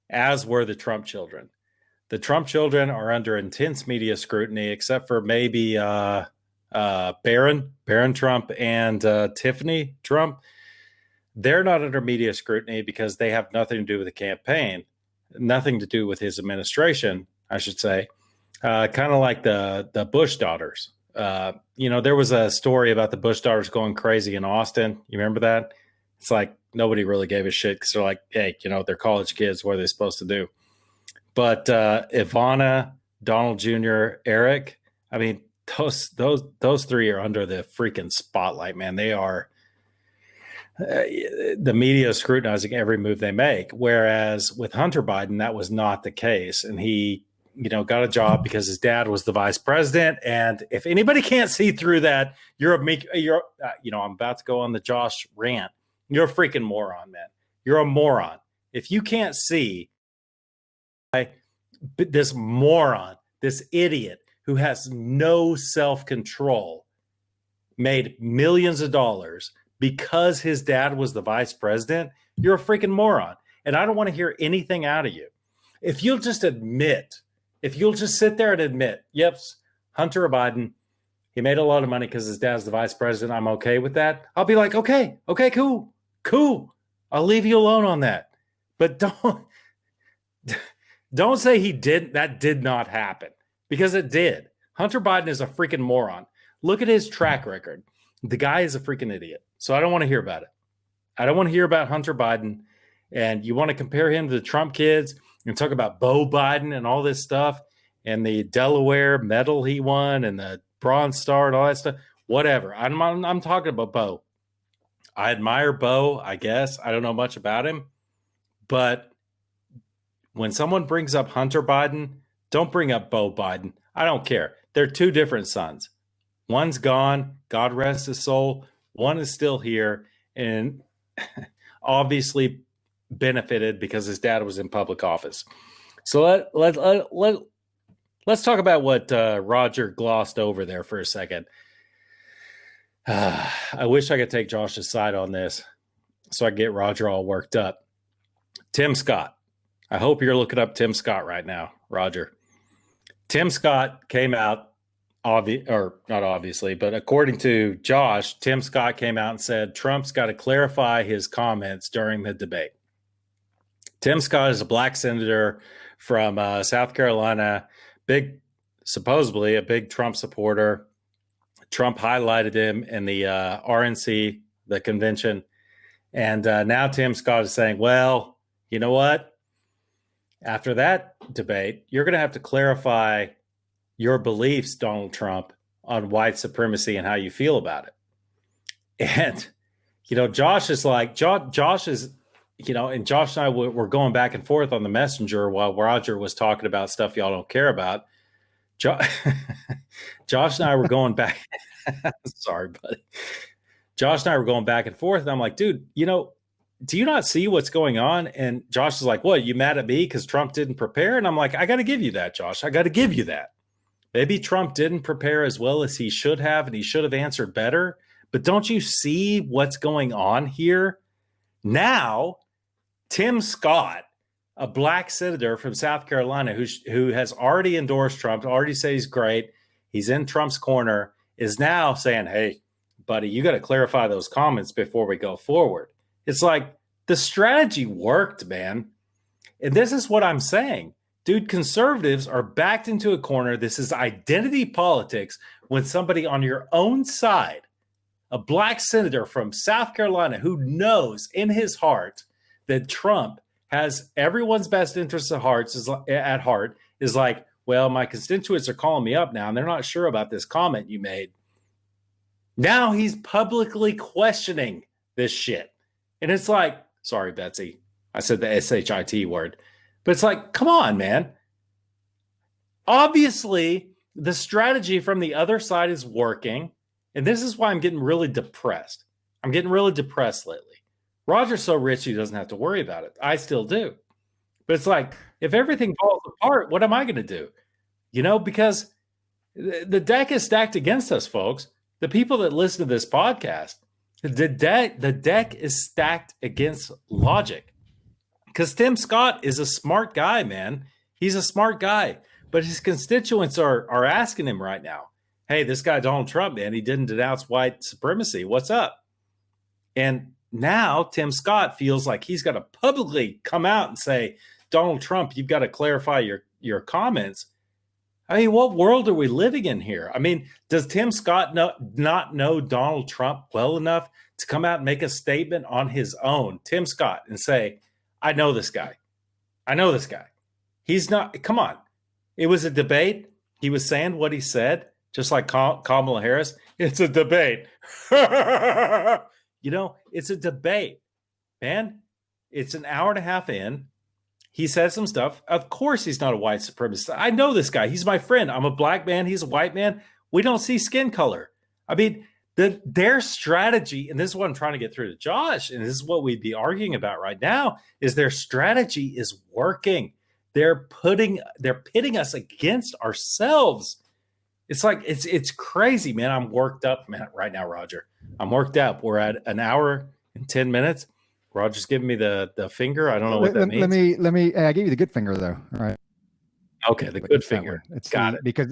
Speaker 1: as were the Trump children. The Trump children are under intense media scrutiny, except for maybe Barron Trump and Tiffany Trump. They're not under media scrutiny because they have nothing to do with the campaign, nothing to do with his administration, I should say. Kind of like the Bush daughters. There was a story about the Bush daughters going crazy in Austin. You remember that? It's like nobody really gave a shit because they're like, hey, they're college kids. What are they supposed to do? But Ivana, Donald Jr., Eric, I mean, those three are under the freaking spotlight, man. They are. The media is scrutinizing every move they make. Whereas with Hunter Biden, that was not the case. And he, got a job because his dad was the vice president. And if anybody can't see through that, I'm about to go on the Josh rant. You're a freaking moron, man. You're a moron. If you can't see this moron, this idiot who has no self-control, made millions of dollars because his dad was the vice president, you're a freaking moron. And I don't want to hear anything out of you. If you'll just sit there and admit, yep, Hunter Biden, he made a lot of money because his dad's the vice president, I'm okay with that. I'll be like, okay, cool. I'll leave you alone on that. But don't say that did not happen, because it did. Hunter Biden is a freaking moron. Look at his track record. The guy is a freaking idiot. So I don't want to hear about it. I don't want to hear about Hunter Biden. And you want to compare him to the Trump kids and talk about Beau Biden and all this stuff and the Delaware medal he won and the Bronze Star and all that stuff. Whatever. I'm talking about Beau. I admire Beau, I guess. I don't know much about him. But when someone brings up Hunter Biden, don't bring up Beau Biden. I don't care. They're two different sons. One's gone, God rest his soul. One is still here and obviously benefited because his dad was in public office. So let's talk about what Roger glossed over there for a second. I wish I could take Josh's side on this so I get Roger all worked up. Tim Scott. I hope you're looking up Tim Scott right now, Roger. Tim Scott came out, or not obviously, but according to Josh, Tim Scott came out and said Trump's got to clarify his comments during the debate. Tim Scott is a black senator from South Carolina, supposedly a big Trump supporter. Trump highlighted him in the RNC, the convention. And now Tim Scott is saying, well, you know what? After that debate, you're going to have to clarify your beliefs, Donald Trump, on white supremacy and how you feel about it. And, Josh is like, Josh is, and Josh and I were going back and forth on the messenger while Roger was talking about stuff y'all don't care about. Josh and I were going back. Sorry, buddy. Josh and I were going back and forth. And I'm like, dude, do you not see what's going on? And Josh is like, what, you mad at me because Trump didn't prepare? And I'm like, I got to give you that, Josh. I got to give you that. Maybe Trump didn't prepare as well as he should have, and he should have answered better. But don't you see what's going on here? Now, Tim Scott, a black senator from South Carolina who has already endorsed Trump, already said he's great, he's in Trump's corner, is now saying, hey, buddy, you got to clarify those comments before we go forward. It's like the strategy worked, man. And this is what I'm saying. Dude, conservatives are backed into a corner. This is identity politics when somebody on your own side, a black senator from South Carolina who knows in his heart that Trump has everyone's best interests at heart, is like, well, my constituents are calling me up now and they're not sure about this comment you made. Now he's publicly questioning this shit. And it's like, sorry, Betsy, I said the SHIT word, but it's like, come on, man. Obviously, the strategy from the other side is working. And this is why I'm getting really depressed. I'm getting really depressed lately. Roger's so rich, he doesn't have to worry about it. I still do. But it's like, if everything falls apart, what am I going to do? Because the deck is stacked against us, folks. The people that listen to this podcast, the deck is stacked against logic. Because Tim Scott is a smart guy, man. He's a smart guy. But his constituents are asking him right now, hey, this guy Donald Trump, man, he didn't denounce white supremacy. What's up? And now Tim Scott feels like he's got to publicly come out and say, Donald Trump, you've got to clarify your comments. I mean, what world are we living in here? I mean, does Tim Scott not know Donald Trump well enough to come out and make a statement on his own, Tim Scott, and say, I know this guy. I know this guy. He's not, come on. It was a debate. He was saying what he said, just like Kamala Harris. It's a debate. It's a debate, man. It's an hour and a half in. He says some stuff. Of course, he's not a white supremacist. I know this guy. He's my friend. I'm a black man. He's a white man. We don't see skin color. I mean, their strategy, and this is what I'm trying to get through to Josh, and this is what we'd be arguing about right now, is their strategy is working. They're pitting us against ourselves. It's like, it's crazy, man. I'm worked up, man, right now, Roger. I'm worked up. We're at an hour and 10 minutes. Roger's giving me the finger. I don't know what that means.
Speaker 2: Let me. I gave you the good finger though. All right.
Speaker 1: Okay, the good finger. Got it.
Speaker 2: Because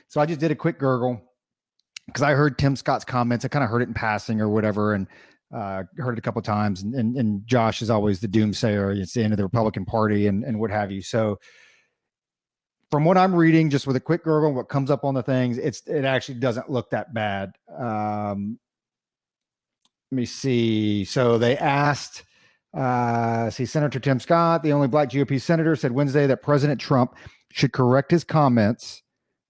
Speaker 2: So I just did a quick gurgle because I heard Tim Scott's comments. I kind of heard it in passing or whatever, and heard it a couple of times. And Josh is always the doomsayer. It's the end of the Republican Party and what have you. So from what I'm reading, just with a quick gurgle, what comes up on the things, it actually doesn't look that bad. Let me see. So they asked, Senator Tim Scott, the only black GOP senator, said Wednesday that President Trump should correct his comments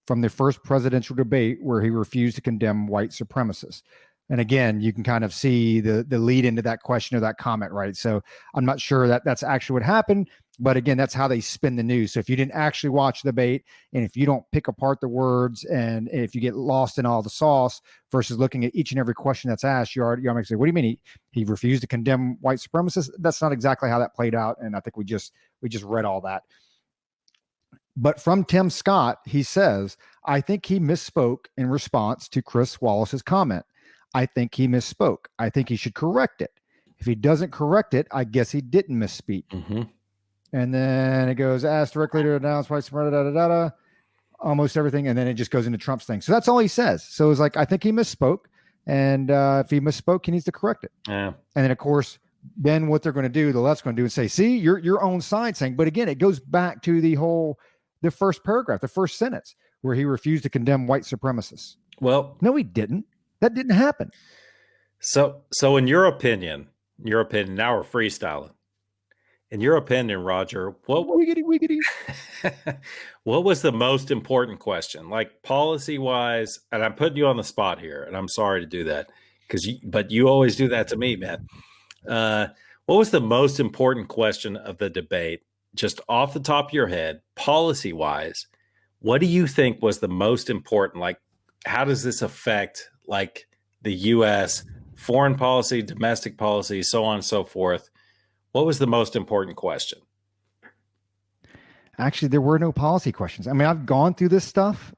Speaker 2: from the first presidential debate where he refused to condemn white supremacists. And again, you can kind of see the lead into that question or that comment, right? So I'm not sure that that's actually what happened, but again, that's how they spin the news. So if you didn't actually watch the debate, and if you don't pick apart the words, and if you get lost in all the sauce versus looking at each and every question that's asked, you already say, what do you mean he refused to condemn white supremacists? That's not exactly how that played out. And I think we just read all that. But from Tim Scott, he says, I think he misspoke in response to Chris Wallace's comment. I think he misspoke. I think he should correct it. If he doesn't correct it, I guess he didn't misspeak.
Speaker 1: Mm-hmm.
Speaker 2: And then it goes, asked directly to announce white supremacy, almost everything. And then it just goes into Trump's thing. So that's all he says. So it's like, I think he misspoke. And if he misspoke, he needs to correct it.
Speaker 1: Yeah.
Speaker 2: And then, of course, then what they're going to do, the left's going to do and say, see, your own side saying. But again, it goes back to the first paragraph, the first sentence, where he refused to condemn white supremacists.
Speaker 1: Well,
Speaker 2: no, he didn't. That didn't happen.
Speaker 1: So in your opinion, now we're freestyling. In your opinion, Roger, what was the most important question? Like policy wise, and I'm putting you on the spot here, and I'm sorry to do that but you always do that to me, man. What was the most important question of the debate? Just off the top of your head, policy wise, what do you think was the most important? Like, how does this affect like the U.S. foreign policy, domestic policy, so on and so forth? What was the most important question?
Speaker 2: Actually, there were no policy questions. I mean, I've gone through this stuff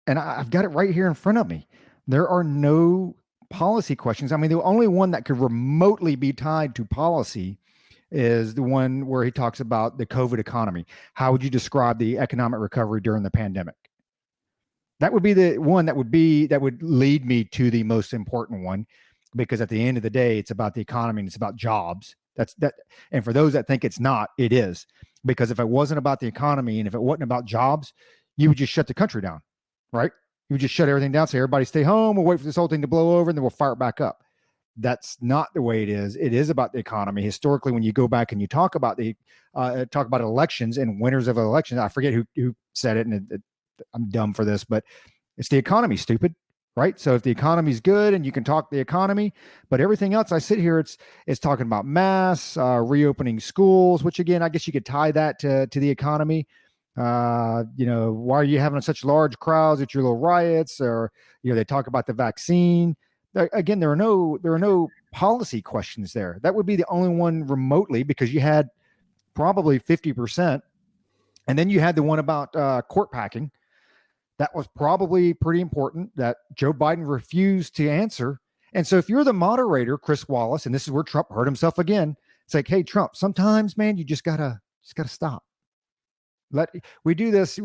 Speaker 2: and I've got it right here in front of me. There are no policy questions. I mean, the only one that could remotely be tied to policy is the one where he talks about the COVID economy. How would you describe the economic recovery during the pandemic? That would be the one that would lead me to the most important one, because at the end of the day, it's about the economy and it's about jobs. And for those that think it's not, it is. Because if it wasn't about the economy and if it wasn't about jobs, you would just shut the country down, right? You would just shut everything down, say everybody stay home, we'll wait for this whole thing to blow over, and then we'll fire it back up. That's not the way it is. It is about the economy. Historically, when you go back and you talk about elections and winners of elections, I forget who said it, and I'm dumb for this, but it's the economy, stupid, right? So if the economy's good and you can talk the economy, but everything else, I sit here, it's talking about mass, reopening schools, which again, I guess you could tie that to the economy. Why are you having such large crowds at your little riots? Or, they talk about the vaccine. Again, there are no policy questions there. That would be the only one remotely, because you had probably 50%. And then you had the one about court packing. That was probably pretty important that Joe Biden refused to answer. And so if you're the moderator, Chris Wallace, and this is where Trump hurt himself again, it's like, hey, Trump, sometimes, man, you just gotta stop. We do this,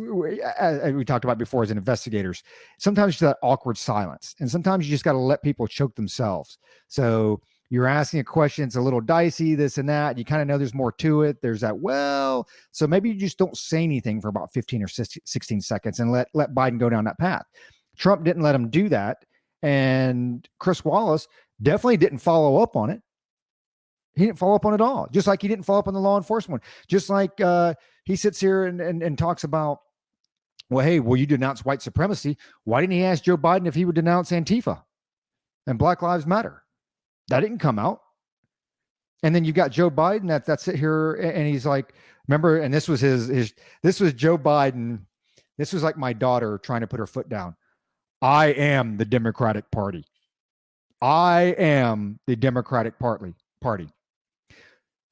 Speaker 2: as we talked about before as investigators. Sometimes it's that awkward silence. And sometimes you just got to let people choke themselves. So you're asking a question, it's a little dicey, this and that. You kind of know there's more to it. There's that, so maybe you just don't say anything for about 15 or 16 seconds and let Biden go down that path. Trump didn't let him do that. And Chris Wallace definitely didn't follow up on it. He didn't follow up on it all, just like he didn't follow up on the law enforcement one. Just like he sits here and talks about, well, hey, will you denounce white supremacy? Why didn't he ask Joe Biden if he would denounce Antifa and Black Lives Matter? That didn't come out. And then you got Joe Biden that's sit here and he's like, remember, and this was this was Joe Biden. This was like my daughter trying to put her foot down. I am the Democratic Party. I am the Democratic Party.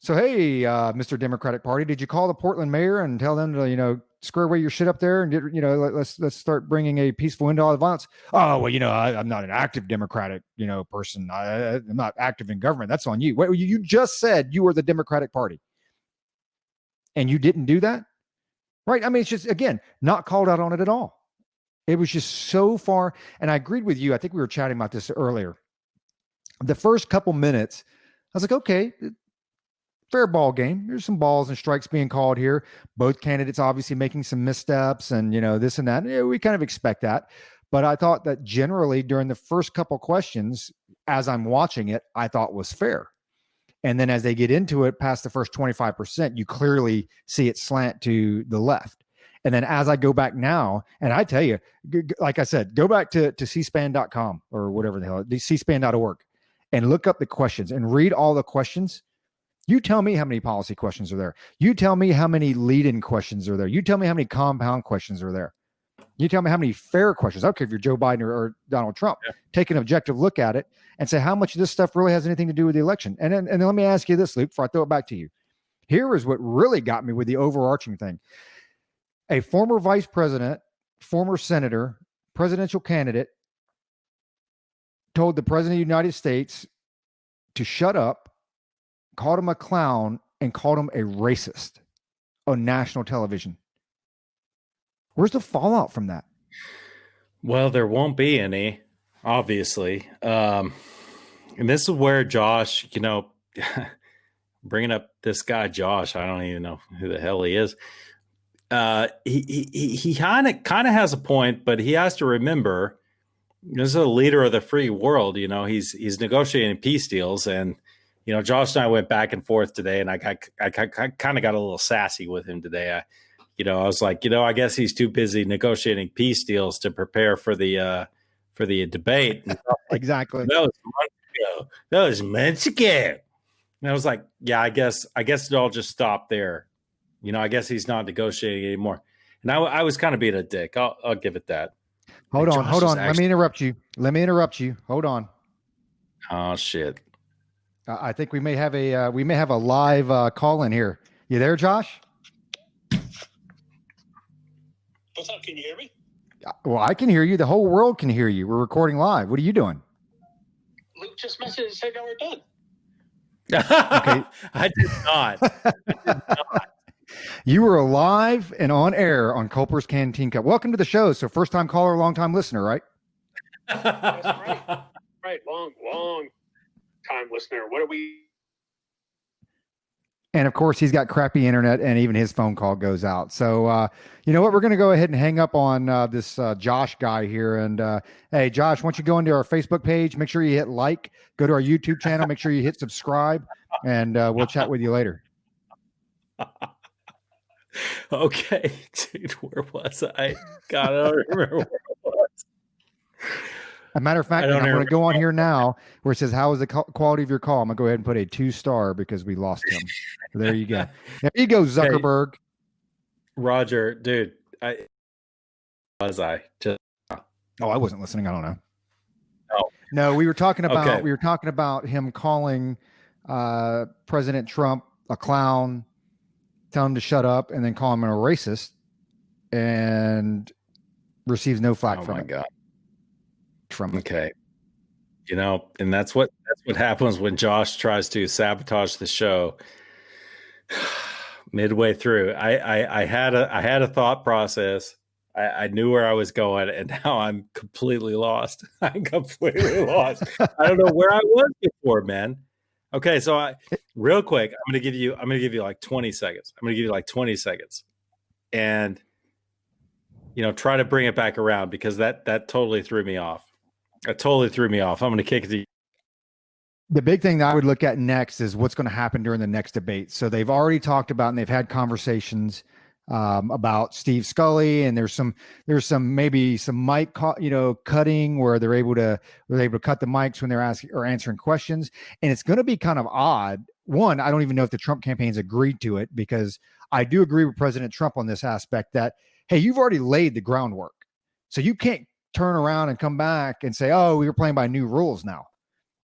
Speaker 2: So, hey, Mr. Democratic Party, did you call the Portland mayor and tell them to, square away your shit up there and get, let's start bringing a peaceful end to all the violence? Oh, well, I'm not an active Democratic, person. I'm not active in government. That's on you. Wait, you just said you were the Democratic Party and you didn't do that, right? I mean, it's just, again, not called out on it at all. It was just so far. And I agreed with you. I think we were chatting about this earlier. The first couple minutes, I was like, okay, fair ball game. There's some balls and strikes being called here. Both candidates obviously making some missteps and, this and that. Yeah, we kind of expect that. But I thought that generally during the first couple questions, as I'm watching it, I thought was fair. And then as they get into it past the first 25%, you clearly see it slant to the left. And then as I go back now, and I tell you, like I said, go back to cspan.com or whatever the hell, cspan.org, and look up the questions and read all the questions. You tell me how many policy questions are there. You tell me how many lead-in questions are there. You tell me how many compound questions are there. You tell me how many fair questions. I don't care if you're Joe Biden or Donald Trump. Yeah. Take an objective look at it and say how much of this stuff really has anything to do with the election. And then let me ask you this, Luke, before I throw it back to you. Here is what really got me with the overarching thing. A former vice president, former senator, presidential candidate told the president of the United States to shut up, called him a clown, and called him a racist on national television. Where's the fallout from that?
Speaker 1: Well, there won't be any, obviously. And this is where Josh, bringing up this guy, Josh, I don't even know who the hell he is. He kind of has a point, but he has to remember this is a leader of the free world. He's negotiating peace deals, and Josh and I went back and forth today, and I kind of got a little sassy with him today. I was like, I guess he's too busy negotiating peace deals to prepare for the debate.
Speaker 2: Exactly.
Speaker 1: That was months ago. And I was like, yeah, I guess it all just stopped there. I guess he's not negotiating anymore. And I was kind of being a dick. I'll give it that.
Speaker 2: Hold on. Let me interrupt you. Hold on.
Speaker 1: Oh shit.
Speaker 2: I think we may have a live call in here. You there, Josh?
Speaker 3: What's up? Can you hear me?
Speaker 2: Well, I can hear you. The whole world can hear you. We're recording live. What are you doing?
Speaker 3: Luke just messaged and said y'all were done.
Speaker 2: Okay.
Speaker 1: I did not.
Speaker 2: You were live and on air on Culper's Canteen Cup. Welcome to the show. So first time caller, long time listener, right?
Speaker 3: That's right. Right. Long time listener. What are we?
Speaker 2: And of course, he's got crappy internet, and even his phone call goes out. So, you know what? We're going to go ahead and hang up on this Josh guy here. And hey, Josh, once you go into our Facebook page, make sure you hit like, go to our YouTube channel, make sure you hit subscribe, and we'll chat with you later.
Speaker 1: Okay, dude, where was I? God, I don't remember where I was.
Speaker 2: As a matter of fact, I'm going to go on here now where it says, how is the quality of your call? I'm going to go ahead and put a 2-star because we lost him. So there you go. There you go, Zuckerberg.
Speaker 1: Hey, Roger, dude, I
Speaker 2: wasn't listening. I don't know.
Speaker 1: Oh.
Speaker 2: No, we were talking about him calling President Trump a clown, tell him to shut up, and then call him a racist, and receives no flack from it.
Speaker 1: Oh my God. Okay. And that's what happens when Josh tries to sabotage the show. Midway through, I had a thought process. I knew where I was going, and now I'm completely lost. I'm completely lost. I don't know where I was before, man. Okay, so real quick, I'm gonna give you like 20 seconds. And try to bring it back around, because that totally threw me off. It totally threw me off. I'm going to kick it to you.
Speaker 2: The big thing that I would look at next is what's going to happen during the next debate. So they've already talked about, and they've had conversations about Steve Scully, and there's some maybe some mic cutting where they're able to cut the mics when they're asking or answering questions. And it's going to be kind of odd. One, I don't even know if the Trump campaign's agreed to it, because I do agree with President Trump on this aspect that, hey, you've already laid the groundwork. So you can't turn around and come back and say, oh, we were playing by new rules now.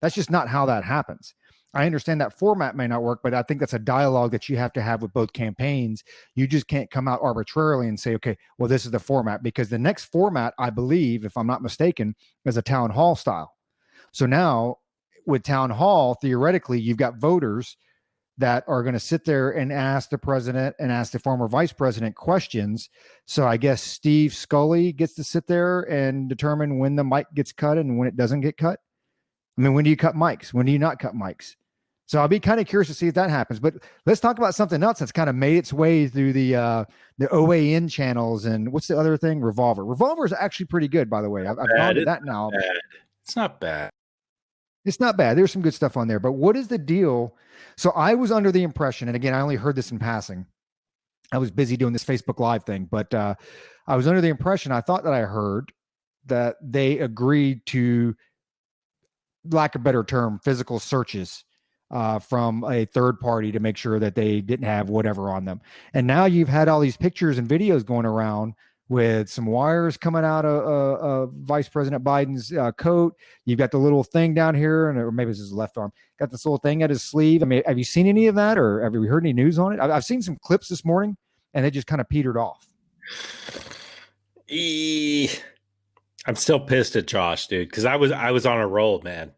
Speaker 2: That's just not how that happens. I understand that format may not work, but I think that's a dialogue that you have to have with both campaigns. You just can't come out arbitrarily and say, okay, well, this is the format, because the next format, I believe, if I'm not mistaken, is a town hall style. So now with town hall, theoretically, you've got voters that are going to sit there and ask the president and ask the former vice president questions. So I guess Steve Scully gets to sit there and determine when the mic gets cut and when it doesn't get cut. I mean, when do you cut mics? When do you not cut mics? So I'll be kind of curious to see if that happens. But let's talk about something else that's kind of made its way through the OAN channels. And what's the other thing? Revolver. Revolver is actually pretty good, by the way. I've gone to that now.
Speaker 1: It's not bad.
Speaker 2: It's not bad. There's some good stuff on there. But what is the deal? So I was under the impression, and again, I only heard this in passing, I was busy doing this Facebook Live thing, but I was under the impression, I thought that I heard that they agreed to, lack of a better term, physical searches from a third party to make sure that they didn't have whatever on them. And now you've had all these pictures and videos going around with some wires coming out of Vice President Biden's coat. You've got the little thing down here, or maybe it's his left arm, got this little thing at his sleeve. I mean, have you seen any of that, or have you heard any news on it? I've seen some clips this morning, and they just kind of petered off.
Speaker 1: I'm still pissed at Josh, dude, because I was on a roll, man.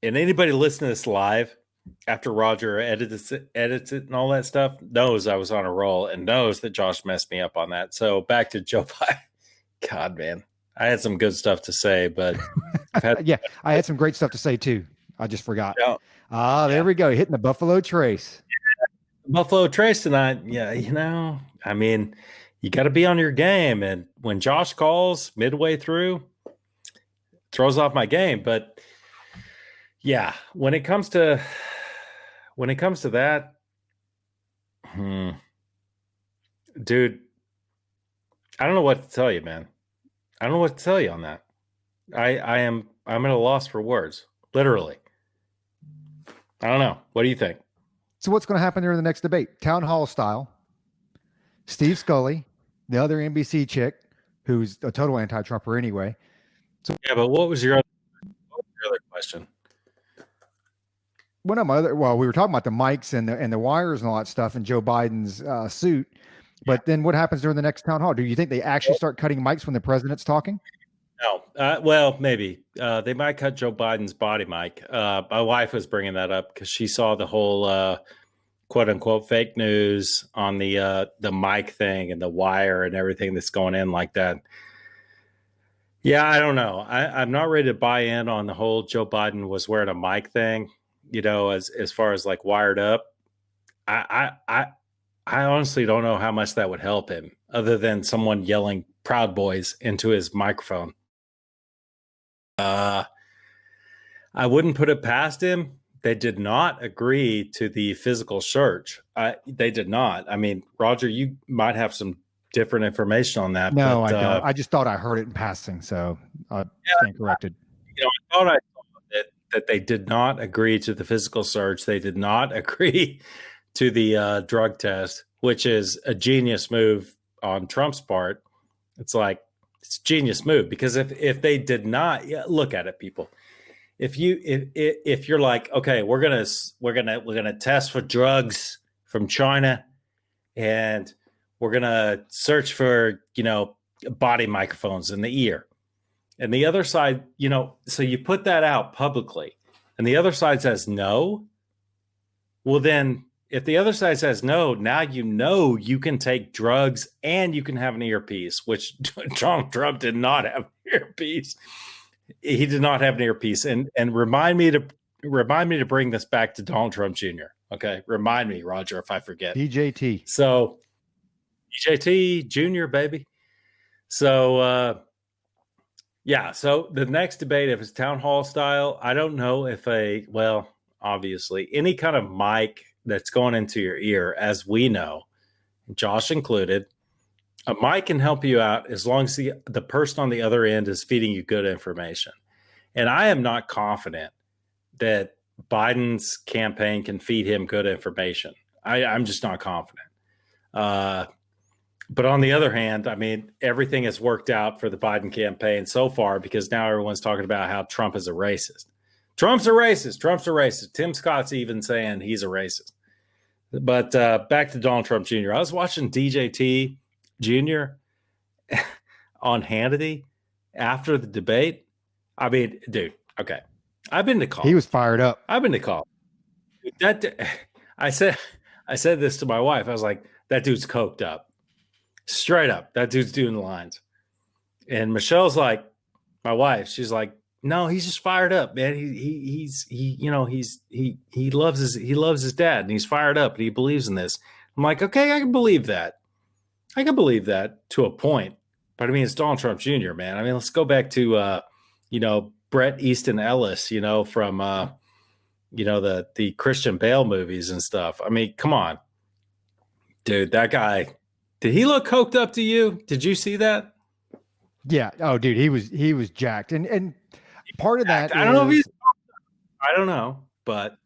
Speaker 1: And anybody listening to this live after Roger edits it and all that stuff knows I was on a roll and knows that Josh messed me up on that. So back to Joe Biden. God, man, I had some good stuff to say, but
Speaker 2: yeah, I had some great stuff to say too. I just forgot.
Speaker 1: Yeah.
Speaker 2: There we go, hitting the Buffalo Trace.
Speaker 1: Buffalo Trace tonight. Yeah, I mean, you got to be on your game, and when Josh calls midway through, throws off my game. But yeah, when it comes to that, dude, I don't know what to tell you, man. I don't know what to tell you on that. I'm at a loss for words, literally. I don't know. What do you think?
Speaker 2: So what's going to happen during the next debate? Town hall style. Steve Scully, the other NBC chick, who's a total anti-Trumper anyway.
Speaker 1: So yeah, but what was your other question?
Speaker 2: We were talking about the mics and the wires and all that stuff in Joe Biden's suit. But then what happens during the next town hall? Do you think they actually start cutting mics when the president's talking?
Speaker 1: No. Well, maybe. They might cut Joe Biden's body mic. My wife was bringing that up because she saw the whole quote unquote fake news on the mic thing and the wire and everything that's going in like that. Yeah, I don't know. I'm not ready to buy in on the whole Joe Biden was wearing a mic thing, as far as like wired up. I honestly don't know how much that would help him other than someone yelling Proud Boys into his microphone. I wouldn't put it past him. They did not agree to the physical search. They did not. I mean, Roger, you might have some different information on that.
Speaker 2: No, I don't. I just thought I heard it in passing, so I stand corrected.
Speaker 1: I thought I saw that they did not agree to the physical search. They did not agree to the drug test, which is a genius move on Trump's part. It's a genius move because if they did not, look at it, people. If you're like, okay, we're gonna test for drugs from China, and we're gonna search for body microphones in the ear, and the other side, so you put that out publicly, and the other side says no. Well, then if the other side says no, now you can take drugs and you can have an earpiece, which Donald Trump did not have an earpiece. He did not have an earpiece. And remind me to bring this back to Donald Trump Jr. Okay. Remind me, Roger, if I forget.
Speaker 2: DJT.
Speaker 1: So DJT Jr., baby. So so the next debate, if it's town hall style, I don't know if obviously any kind of mic that's going into your ear, as we know, Josh included, a mic can help you out as long as the person on the other end is feeding you good information. And I am not confident that Biden's campaign can feed him good information. I'm just not confident. But on the other hand, I mean, everything has worked out for the Biden campaign so far because now everyone's talking about how Trump is a racist. Trump's a racist. Trump's a racist. Tim Scott's even saying he's a racist. But back to Donald Trump Jr. I was watching DJT Jr. on Hannity after the debate. I mean, dude, okay. I've been to call.
Speaker 2: He was fired up.
Speaker 1: I've been to call. I said this to my wife. I was like, that dude's coked up. Straight up. That dude's doing the lines. And Michelle's like, my wife, she's like, no, he's just fired up, man. He loves his dad and he's fired up and he believes in this. I'm like, okay, I can believe that. I can believe that to a point. But I mean, it's Donald Trump Jr., man. I mean, let's go back to Bret Easton Ellis, from the Christian Bale movies and stuff. I mean, come on. Dude, that guy Did he look coked up to you? Did you see that?
Speaker 2: Yeah. Oh, dude, he was jacked, and part of that
Speaker 1: I don't know if
Speaker 2: is
Speaker 1: I don't know, but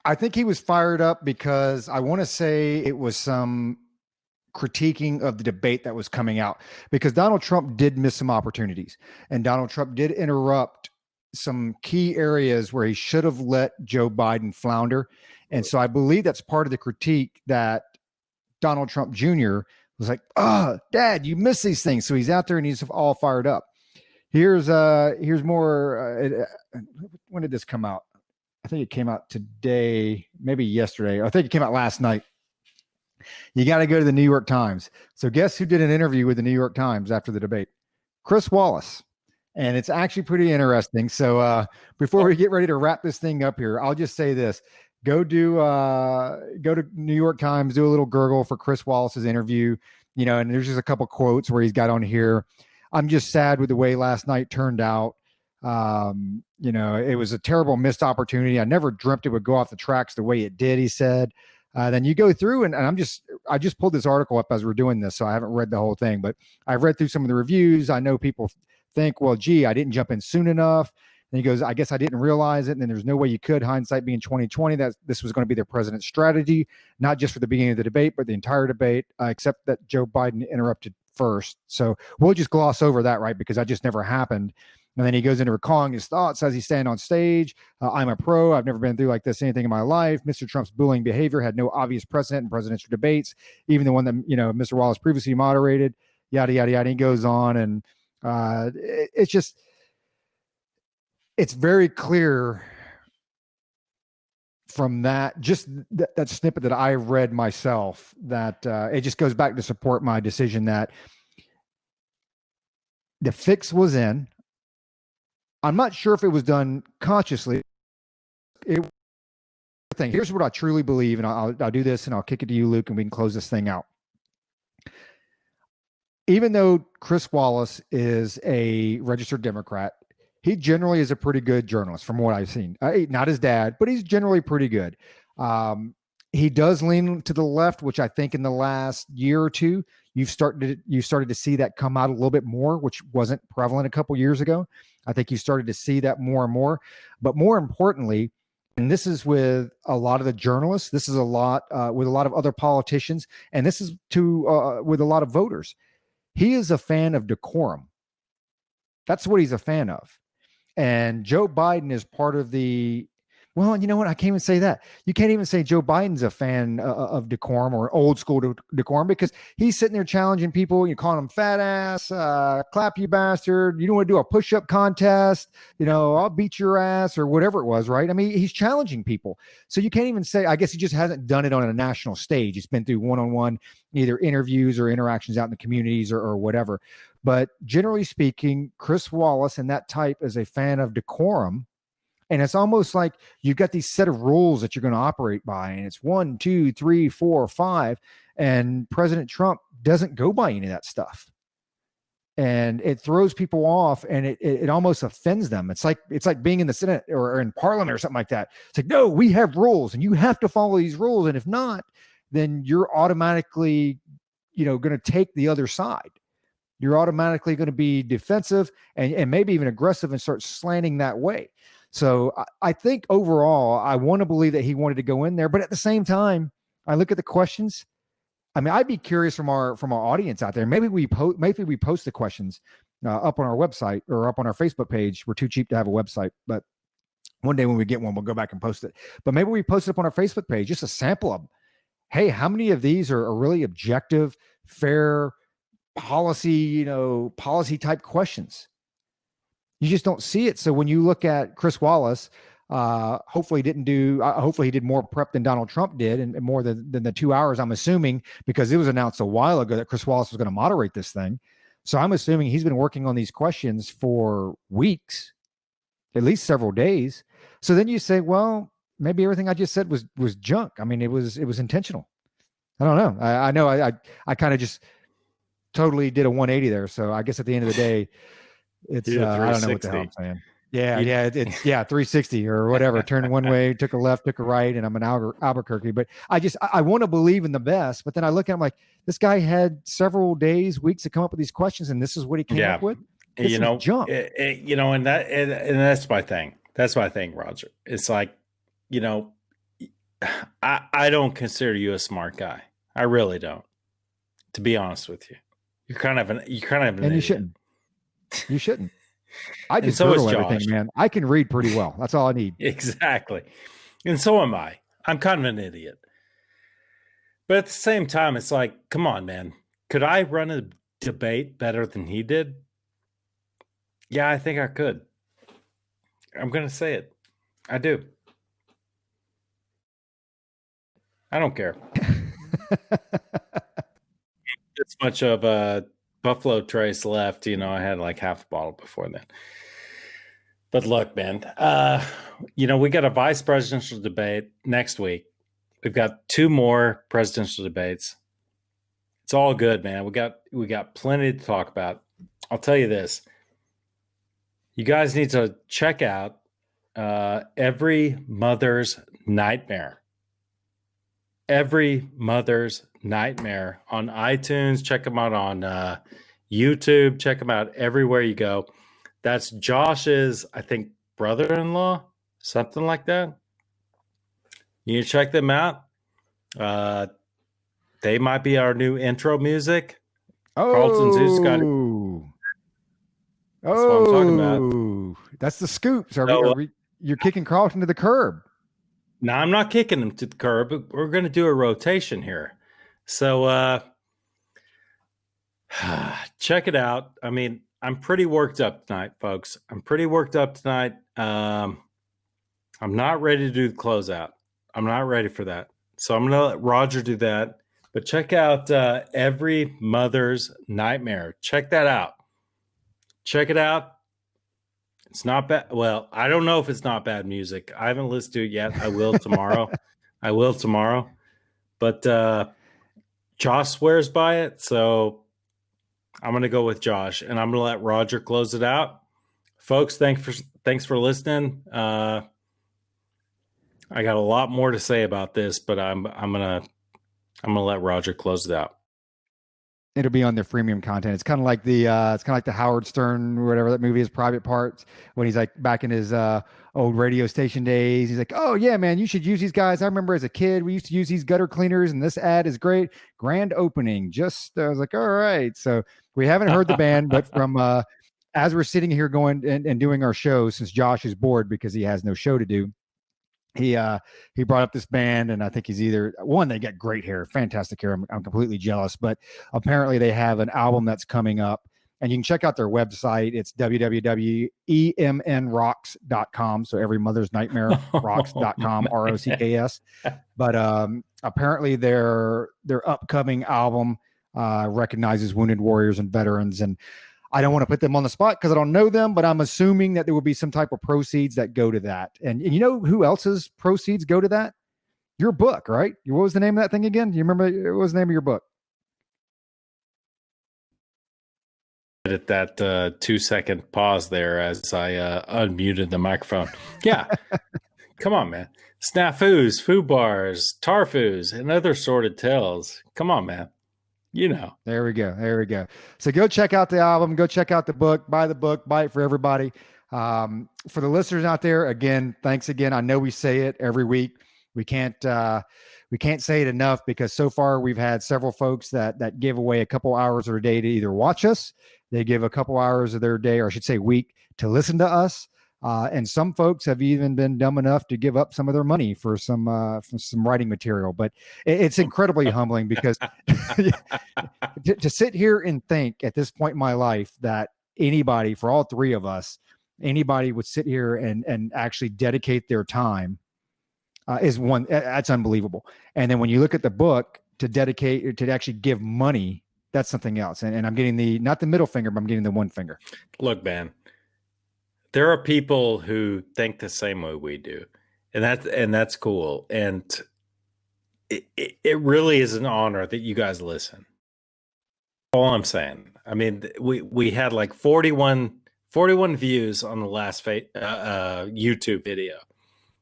Speaker 2: I think he was fired up because I want to say it was some critiquing of the debate that was coming out, because Donald Trump did miss some opportunities, and Donald Trump did interrupt some key areas where he should have let Joe Biden flounder. And so I believe that's part of the critique, that Donald Trump Jr. was like, Dad, you miss these things. So he's out there and he's all fired up. Here's more. When did this come out? I think it came out today, maybe yesterday. I think it came out last night. You got to go to the New York Times. So guess who did an interview with the New York Times after the debate? Chris Wallace. And it's actually pretty interesting. So before we get ready to wrap this thing up here, I'll just say this. Go to New York Times, do a little gurgle for Chris Wallace's interview, and there's just a couple quotes where he's got on here. I'm just sad with the way last night turned out. It was a terrible missed opportunity. I never dreamt it would go off the tracks the way it did, he said. Then you go through, and I just pulled this article up as we're doing this, so I haven't read the whole thing, but I've read through some of the reviews. I know people think, well, gee, I didn't jump in soon enough. And he goes, I guess I didn't realize it. And then there's no way you could, hindsight being 2020, that this was going to be their president's strategy, not just for the beginning of the debate, but the entire debate, except that Joe Biden interrupted first. So we'll just gloss over that, right? Because that just never happened. And then he goes into recalling his thoughts as he's standing on stage. I'm a pro. I've never been through like this anything in my life. Mr. Trump's bullying behavior had no obvious precedent in presidential debates, even the one that, Mr. Wallace previously moderated, yada, yada, yada. And he goes on, and it's very clear from that snippet that I read myself, that it just goes back to support my decision that the fix was in. I'm not sure if it was done consciously. Here's what I truly believe, and I'll do this, and I'll kick it to you, Luke, and we can close this thing out. Even though Chris Wallace is a registered Democrat, he generally is a pretty good journalist from what I've seen. Not his dad, but he's generally pretty good. He does lean to the left, which I think in the last year or two, you started to see that come out a little bit more, which wasn't prevalent a couple years ago. I think you started to see that more and more. But more importantly, and this is with a lot of the journalists, this is a lot with a lot of other politicians, and this is with a lot of voters. He is a fan of decorum. That's what he's a fan of. And Joe Biden is part of the, well, you know what? I can't even say that. You can't even say Joe Biden's a fan of decorum or old school decorum, because he's sitting there challenging people. You're calling them fat ass, clap you bastard. You don't want to do a push-up contest. I'll beat your ass, or whatever it was, right? I mean, he's challenging people. So you can't even say, I guess he just hasn't done it on a national stage. He's been through one-on-one, either interviews or interactions out in the communities or whatever. But generally speaking, Chris Wallace and that type is a fan of decorum. And it's almost like you've got these set of rules that you're going to operate by. And it's 1, 2, 3, 4, 5. And President Trump doesn't go by any of that stuff. And it throws people off, and it almost offends them. It's like being in the Senate or in Parliament or something like that. It's like, no, we have rules, and you have to follow these rules. And if not, then you're automatically, going to take the other side. You're automatically going to be defensive and maybe even aggressive and start slanting that way. So I think overall, I want to believe that he wanted to go in there, but at the same time, I look at the questions. I mean, I'd be curious from our audience out there. Maybe we post the questions up on our website or up on our Facebook page. We're too cheap to have a website, but one day when we get one, we'll go back and post it. But maybe we post it up on our Facebook page, just a sample of them. Hey, how many of these are really objective, fair, policy type questions? You just don't see it. So when you look at Chris Wallace, hopefully he did more prep than Donald Trump did, and more than the 2 hours, I'm assuming, because it was announced a while ago that Chris Wallace was going to moderate this thing. So I'm assuming he's been working on these questions for weeks, at least several days. So then you say, well, maybe everything I just said was junk. I mean, it was intentional. I don't know. I know I kind of just totally did a 180 there. So I guess at the end of the day, it's I don't know what the hell I'm saying. Yeah,
Speaker 1: You-
Speaker 2: yeah, it's 360 or whatever. Turn one way, took a left, took a right, and I'm in Albuquerque. But I want to believe in the best. But then I look at him like this guy had several days, weeks to come up with these questions, and this is what he came up with. This
Speaker 1: you
Speaker 2: is
Speaker 1: know,
Speaker 2: junk.
Speaker 1: and that's my thing. That's my thing, Roger. It's like, you know, I don't consider you a smart guy. I really don't. To be honest with you, you're kind of an
Speaker 2: And you
Speaker 1: idiot.
Speaker 2: shouldn't. You shouldn't. I
Speaker 1: And
Speaker 2: just
Speaker 1: so is
Speaker 2: Google everything,
Speaker 1: Josh.
Speaker 2: man. I can read pretty well. That's all I need.
Speaker 1: Exactly. And so am I. I'm kind of an idiot. But at the same time, it's like, come on, man. Could I run a debate better than he did? Yeah, I think I could. I'm going to say it. I do. I don't care. This much of a Buffalo Trace left. You know, I had like half a bottle before then. But look, man, you know, we got a vice presidential debate next week. We've got 2 more presidential debates. It's all good, man. We got plenty to talk about. I'll tell you this. You guys need to check out Every Mother's Nightmare. Every Mother's Nightmare on iTunes. Check them out on YouTube. Check them out everywhere you go. That's Josh's, I think, brother-in-law, something like that. You check them out. They might be our new intro music. Carlton Zeus got it.
Speaker 2: That's
Speaker 1: what I'm talking about.
Speaker 2: That's the scoops.
Speaker 1: So,
Speaker 2: You're kicking Carlton to the curb.
Speaker 1: No, I'm not kicking him to the curb. We're going to do a rotation here. So check it out. I mean, I'm pretty worked up tonight, folks. I'm pretty worked up tonight. I'm not ready to do the closeout. I'm not ready for that. So I'm going to let Roger do that. But check out Every Mother's Nightmare. Check that out. Check it out. It's not bad. Well, I don't know if it's not bad music. I haven't listened to it yet. I will tomorrow. But Josh swears by it. So I'm going to go with Josh. And I'm going to let Roger close it out. Folks, thanks for listening. I got a lot more to say about this, but I'm gonna let Roger close it out.
Speaker 2: It'll be on their freemium content. It's kind of like the Howard Stern, whatever that movie is, Private Parts, when he's like back in his old radio station days. He's like, "Oh yeah, man, you should use these guys. I remember as a kid, we used to use these gutter cleaners, and this ad is great. Grand opening." I was like, "All right." So we haven't heard the band, but from as we're sitting here going and doing our show, since Josh is bored because he has no show to do, he brought up this band, and I think he's either one, they got great hair, fantastic hair. I'm completely jealous, but apparently they have an album that's coming up, and you can check out their website. It's www.emnrocks.com. So Every Mother's Nightmare rocks.com, ROCKS. But apparently their upcoming album recognizes wounded warriors and veterans, and I don't want to put them on the spot because I don't know them, but I'm assuming that there will be some type of proceeds that go to that. And you know who else's proceeds go to that? Your book, right? What was the name of that thing again? Do you remember what was the name of your book?
Speaker 1: At that 2-second pause there as I unmuted the microphone. Yeah. Come on, man. Snafus, foo bars, tarfus, and other sordid tales. Come on, man. You know.
Speaker 2: There we go. So go check out the album, go check out the book, buy it for everybody. For the listeners out there, again, thanks again. I know we say it every week. We can't say it enough because so far we've had several folks that give away a couple hours of their day to either watch us. They give a couple hours of their day, or I should say week, to listen to us. And some folks have even been dumb enough to give up some of their money for some writing material. But it's incredibly humbling because to sit here and think at this point in my life that anybody, for all three of us, anybody would sit here and actually dedicate their time that's unbelievable. And then when you look at the book, to actually give money, that's something else. And I'm getting not the middle finger, but I'm getting the one finger.
Speaker 1: Look, man. There are people who think the same way we do, and that's cool. And it really is an honor that you guys listen. All I'm saying. I mean, we had like 41 41 views on the last YouTube video.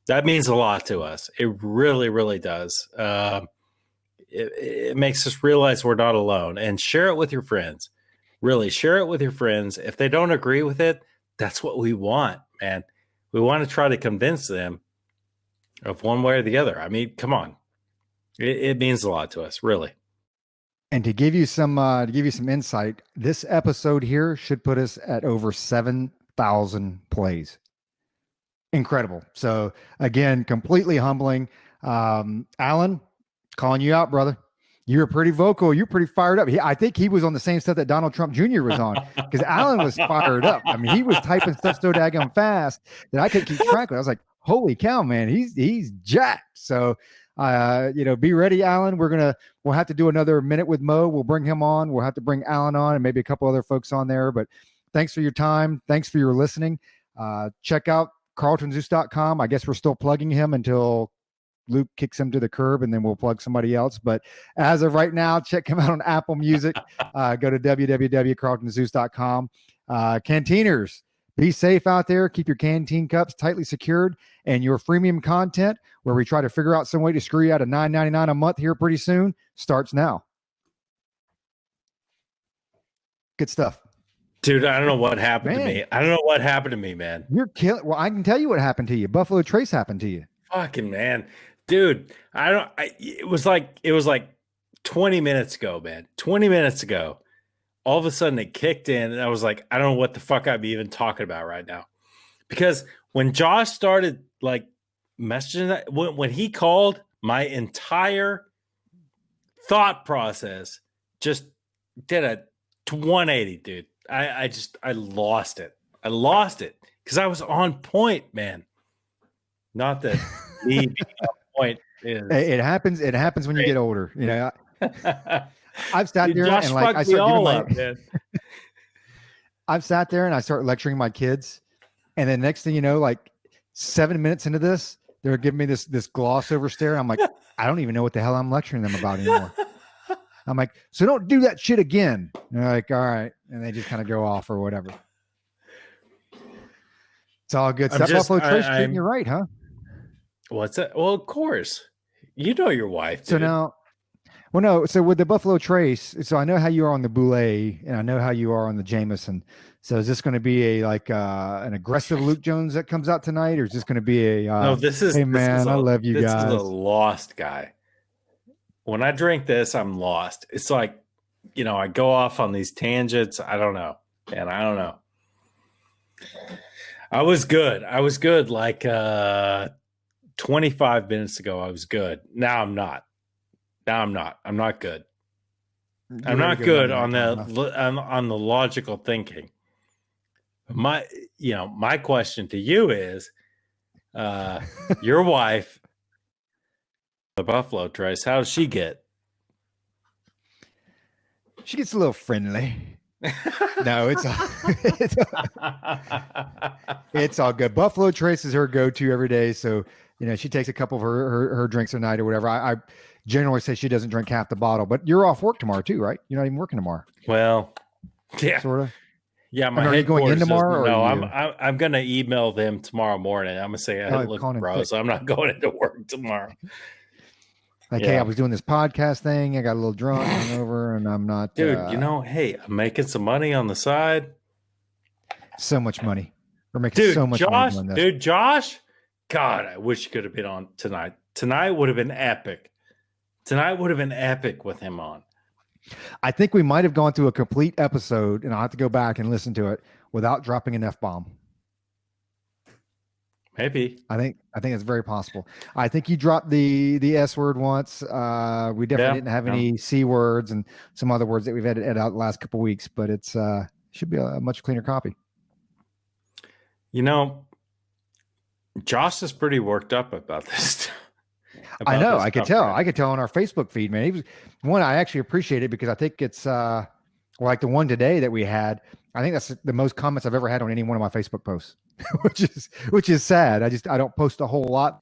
Speaker 1: That means a lot to us. It really, really does. It makes us realize we're not alone. And share it with your friends. Really, share it with your friends. If they don't agree with it, that's what we want, man. We want to try to convince them of one way or the other. I mean, come on. It means a lot to us, really.
Speaker 2: And to give you some insight, this episode here should put us at over 7,000 plays. Incredible. So again, completely humbling. Alan, calling you out, brother. You're pretty vocal. You're pretty fired up. I think he was on the same stuff that Donald Trump Jr. was on, because Alan was fired up. I mean, he was typing stuff so daggone fast that I couldn't keep track of it. I was like, holy cow, man, he's jacked. So, be ready, Alan. We'll have to do another Minute with Mo. We'll bring him on. We'll have to bring Alan on and maybe a couple other folks on there. But thanks for your time. Thanks for your listening. Check out CarltonZeus.com. I guess we're still plugging him until Luke kicks him to the curb, and then we'll plug somebody else. But as of right now, check him out on Apple Music. Go to www.carltonzeus.com. Canteeners, be safe out there. Keep your canteen cups tightly secured, and your freemium content, where we try to figure out some way to screw you out of $9.99 a month here pretty soon, starts now. Good stuff.
Speaker 1: Dude, I don't know what happened to me. I don't know what happened to me, man.
Speaker 2: You're killing. Well, I can tell you what happened to you. Buffalo Trace happened to you.
Speaker 1: Fucking man. Dude, it was like 20 minutes ago, man. 20 minutes ago. All of a sudden it kicked in, and I was like, I don't know what the fuck I'm even talking about right now. Because when Josh started like messaging that, when he called, my entire thought process just did a 180, dude. I lost it. I lost it because I was on point, man. Not that me being on point is. It happens
Speaker 2: when you get older. You know, I've sat there
Speaker 1: Josh
Speaker 2: and like I start giving my.
Speaker 1: Man.
Speaker 2: I've sat there and I start lecturing my kids, and then next thing you know, like 7 minutes into this, they're giving me this gloss over stare. And I'm like, I don't even know what the hell I'm lecturing them about anymore. I'm like, so don't do that shit again. And they're like, all right. And they just kind of go off or whatever. It's all good. Buffalo Trace treating you right, huh?
Speaker 1: What's that? Well, of course. You know your wife. Dude.
Speaker 2: So now, so with the Buffalo Trace, so I know how you are on the Boulay, and I know how you are on the Jameson. So is this going to be an aggressive Luke Jones that comes out tonight, or is this going to be
Speaker 1: no, this is,
Speaker 2: hey man, I love you guys.
Speaker 1: This is a lost guy. When I drink this, I'm lost. It's like, I go off on these tangents. I don't know, man. I don't know. I was good. Like 25 minutes ago, I was good. Now I'm not. I'm not good. I'm not good on the logical thinking. My question to you is, your wife, the Buffalo Trace, how does she get?
Speaker 2: She gets a little friendly. No, it's all good. Buffalo Trace is her go-to every day. So, she takes a couple of her drinks a night or whatever. I generally say she doesn't drink half the bottle, but you're off work tomorrow too, right? You're not even working tomorrow.
Speaker 1: Well, yeah,
Speaker 2: sort of.
Speaker 1: Yeah,
Speaker 2: are you going in tomorrow?
Speaker 1: No, I'm going to email them tomorrow morning. I'm going to say, look, bros, I'm not going into work tomorrow.
Speaker 2: Like, hey, I was doing this podcast thing. I got a little drunk, hungover, and I'm not.
Speaker 1: Dude, hey, I'm making some money on the side.
Speaker 2: So much money. We're making so much money on this.
Speaker 1: Dude, Josh, God, I wish you could have been on tonight. Tonight would have been epic. Tonight would have been epic with him on.
Speaker 2: I think we might have gone through a complete episode, and I'll have to go back and listen to it without dropping an F-bomb.
Speaker 1: Maybe.
Speaker 2: I think it's very possible. I think you dropped the S word once. We definitely didn't have any C words and some other words that we've had to edit out the last couple of weeks, but it's should be a much cleaner copy.
Speaker 1: Josh is pretty worked up about this.
Speaker 2: I know. I could tell. I could tell on our Facebook feed, man. He was one. I actually appreciate it because I think it's like the one today that we had. I think that's the most comments I've ever had on any one of my Facebook posts, which is sad. I don't post a whole lot.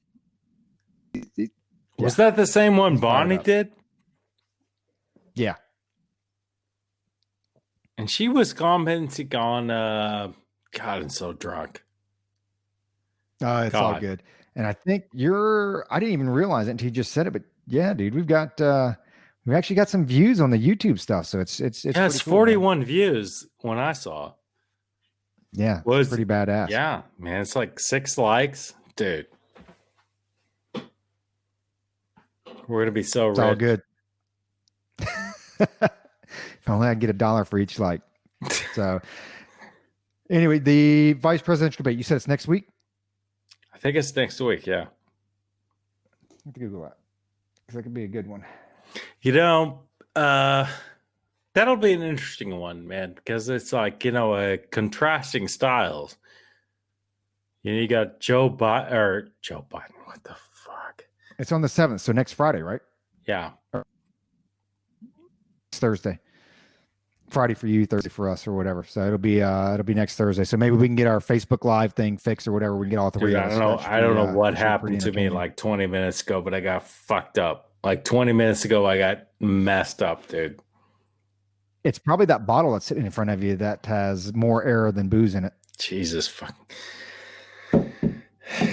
Speaker 1: Was that the same one Bonnie did?
Speaker 2: Yeah.
Speaker 1: And she was commenting on God, I'm so drunk.
Speaker 2: It's all good. And I think I didn't even realize it until you just said it, but yeah, dude, we've actually got some views on the YouTube stuff. So it's
Speaker 1: yeah, it's 41 views when I saw.
Speaker 2: Yeah, it's pretty badass.
Speaker 1: Yeah, man, it's like 6 likes, dude. We're gonna be so rich.
Speaker 2: It's all good. If only I can get $1 for each like. So anyway, the vice presidential debate, you said it's next week?
Speaker 1: I think it's next week, yeah.
Speaker 2: I have to Google that. Because that could be a good one.
Speaker 1: You know, that'll be an interesting one, man, because it's like, contrasting styles. You got Joe Biden. What the fuck?
Speaker 2: It's on the 7th, so next Friday, right?
Speaker 1: Yeah.
Speaker 2: It's Thursday. Friday for you, Thursday for us, or whatever. So it'll be next Thursday. So maybe we can get our Facebook Live thing fixed or whatever. We can get all three.
Speaker 1: Dude, I don't know what happened to me like 20 minutes ago, but I got fucked up. Like 20 minutes ago, I got messed up, dude.
Speaker 2: It's probably that bottle that's sitting in front of you that has more air than booze in it.
Speaker 1: Jesus fucking.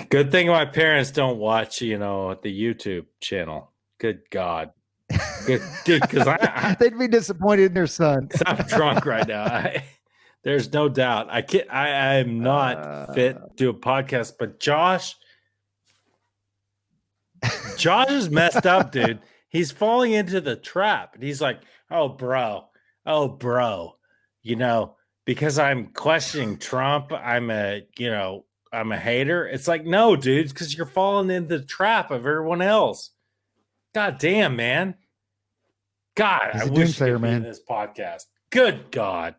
Speaker 1: Good thing my parents don't watch, the YouTube channel. Good God. Good, dude, because
Speaker 2: they'd be disappointed in their son.
Speaker 1: I'm drunk right now. There's no doubt. I am not fit to do a podcast, but Josh is messed up, dude. He's falling into the trap. And he's like, oh, bro, because I'm questioning Trump, I'm a hater. It's like, no, dude, because you're falling into the trap of everyone else. God damn, man. God, I wish you could be in this podcast. Good God.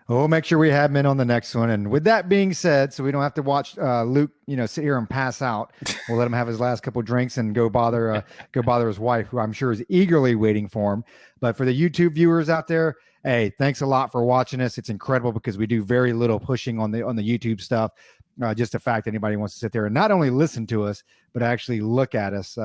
Speaker 2: We'll make sure we have him in on the next one. And with that being said, so we don't have to watch Luke, sit here and pass out. We'll let him have his last couple of drinks and go bother his wife, who I'm sure is eagerly waiting for him. But for the YouTube viewers out there, hey, thanks a lot for watching us. It's incredible because we do very little pushing on the YouTube stuff. Just the fact that anybody wants to sit there and not only listen to us, but actually look at us.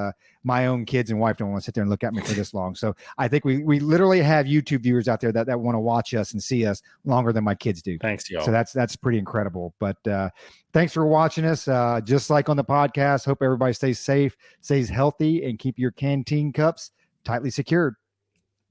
Speaker 2: My own kids and wife don't want to sit there and look at me for this long. So I think we literally have YouTube viewers out there that want to watch us and see us longer than my kids do.
Speaker 1: Thanks, y'all.
Speaker 2: So that's pretty incredible. But thanks for watching us. Just like on the podcast, hope everybody stays safe, stays healthy, and keep your canteen cups tightly secured.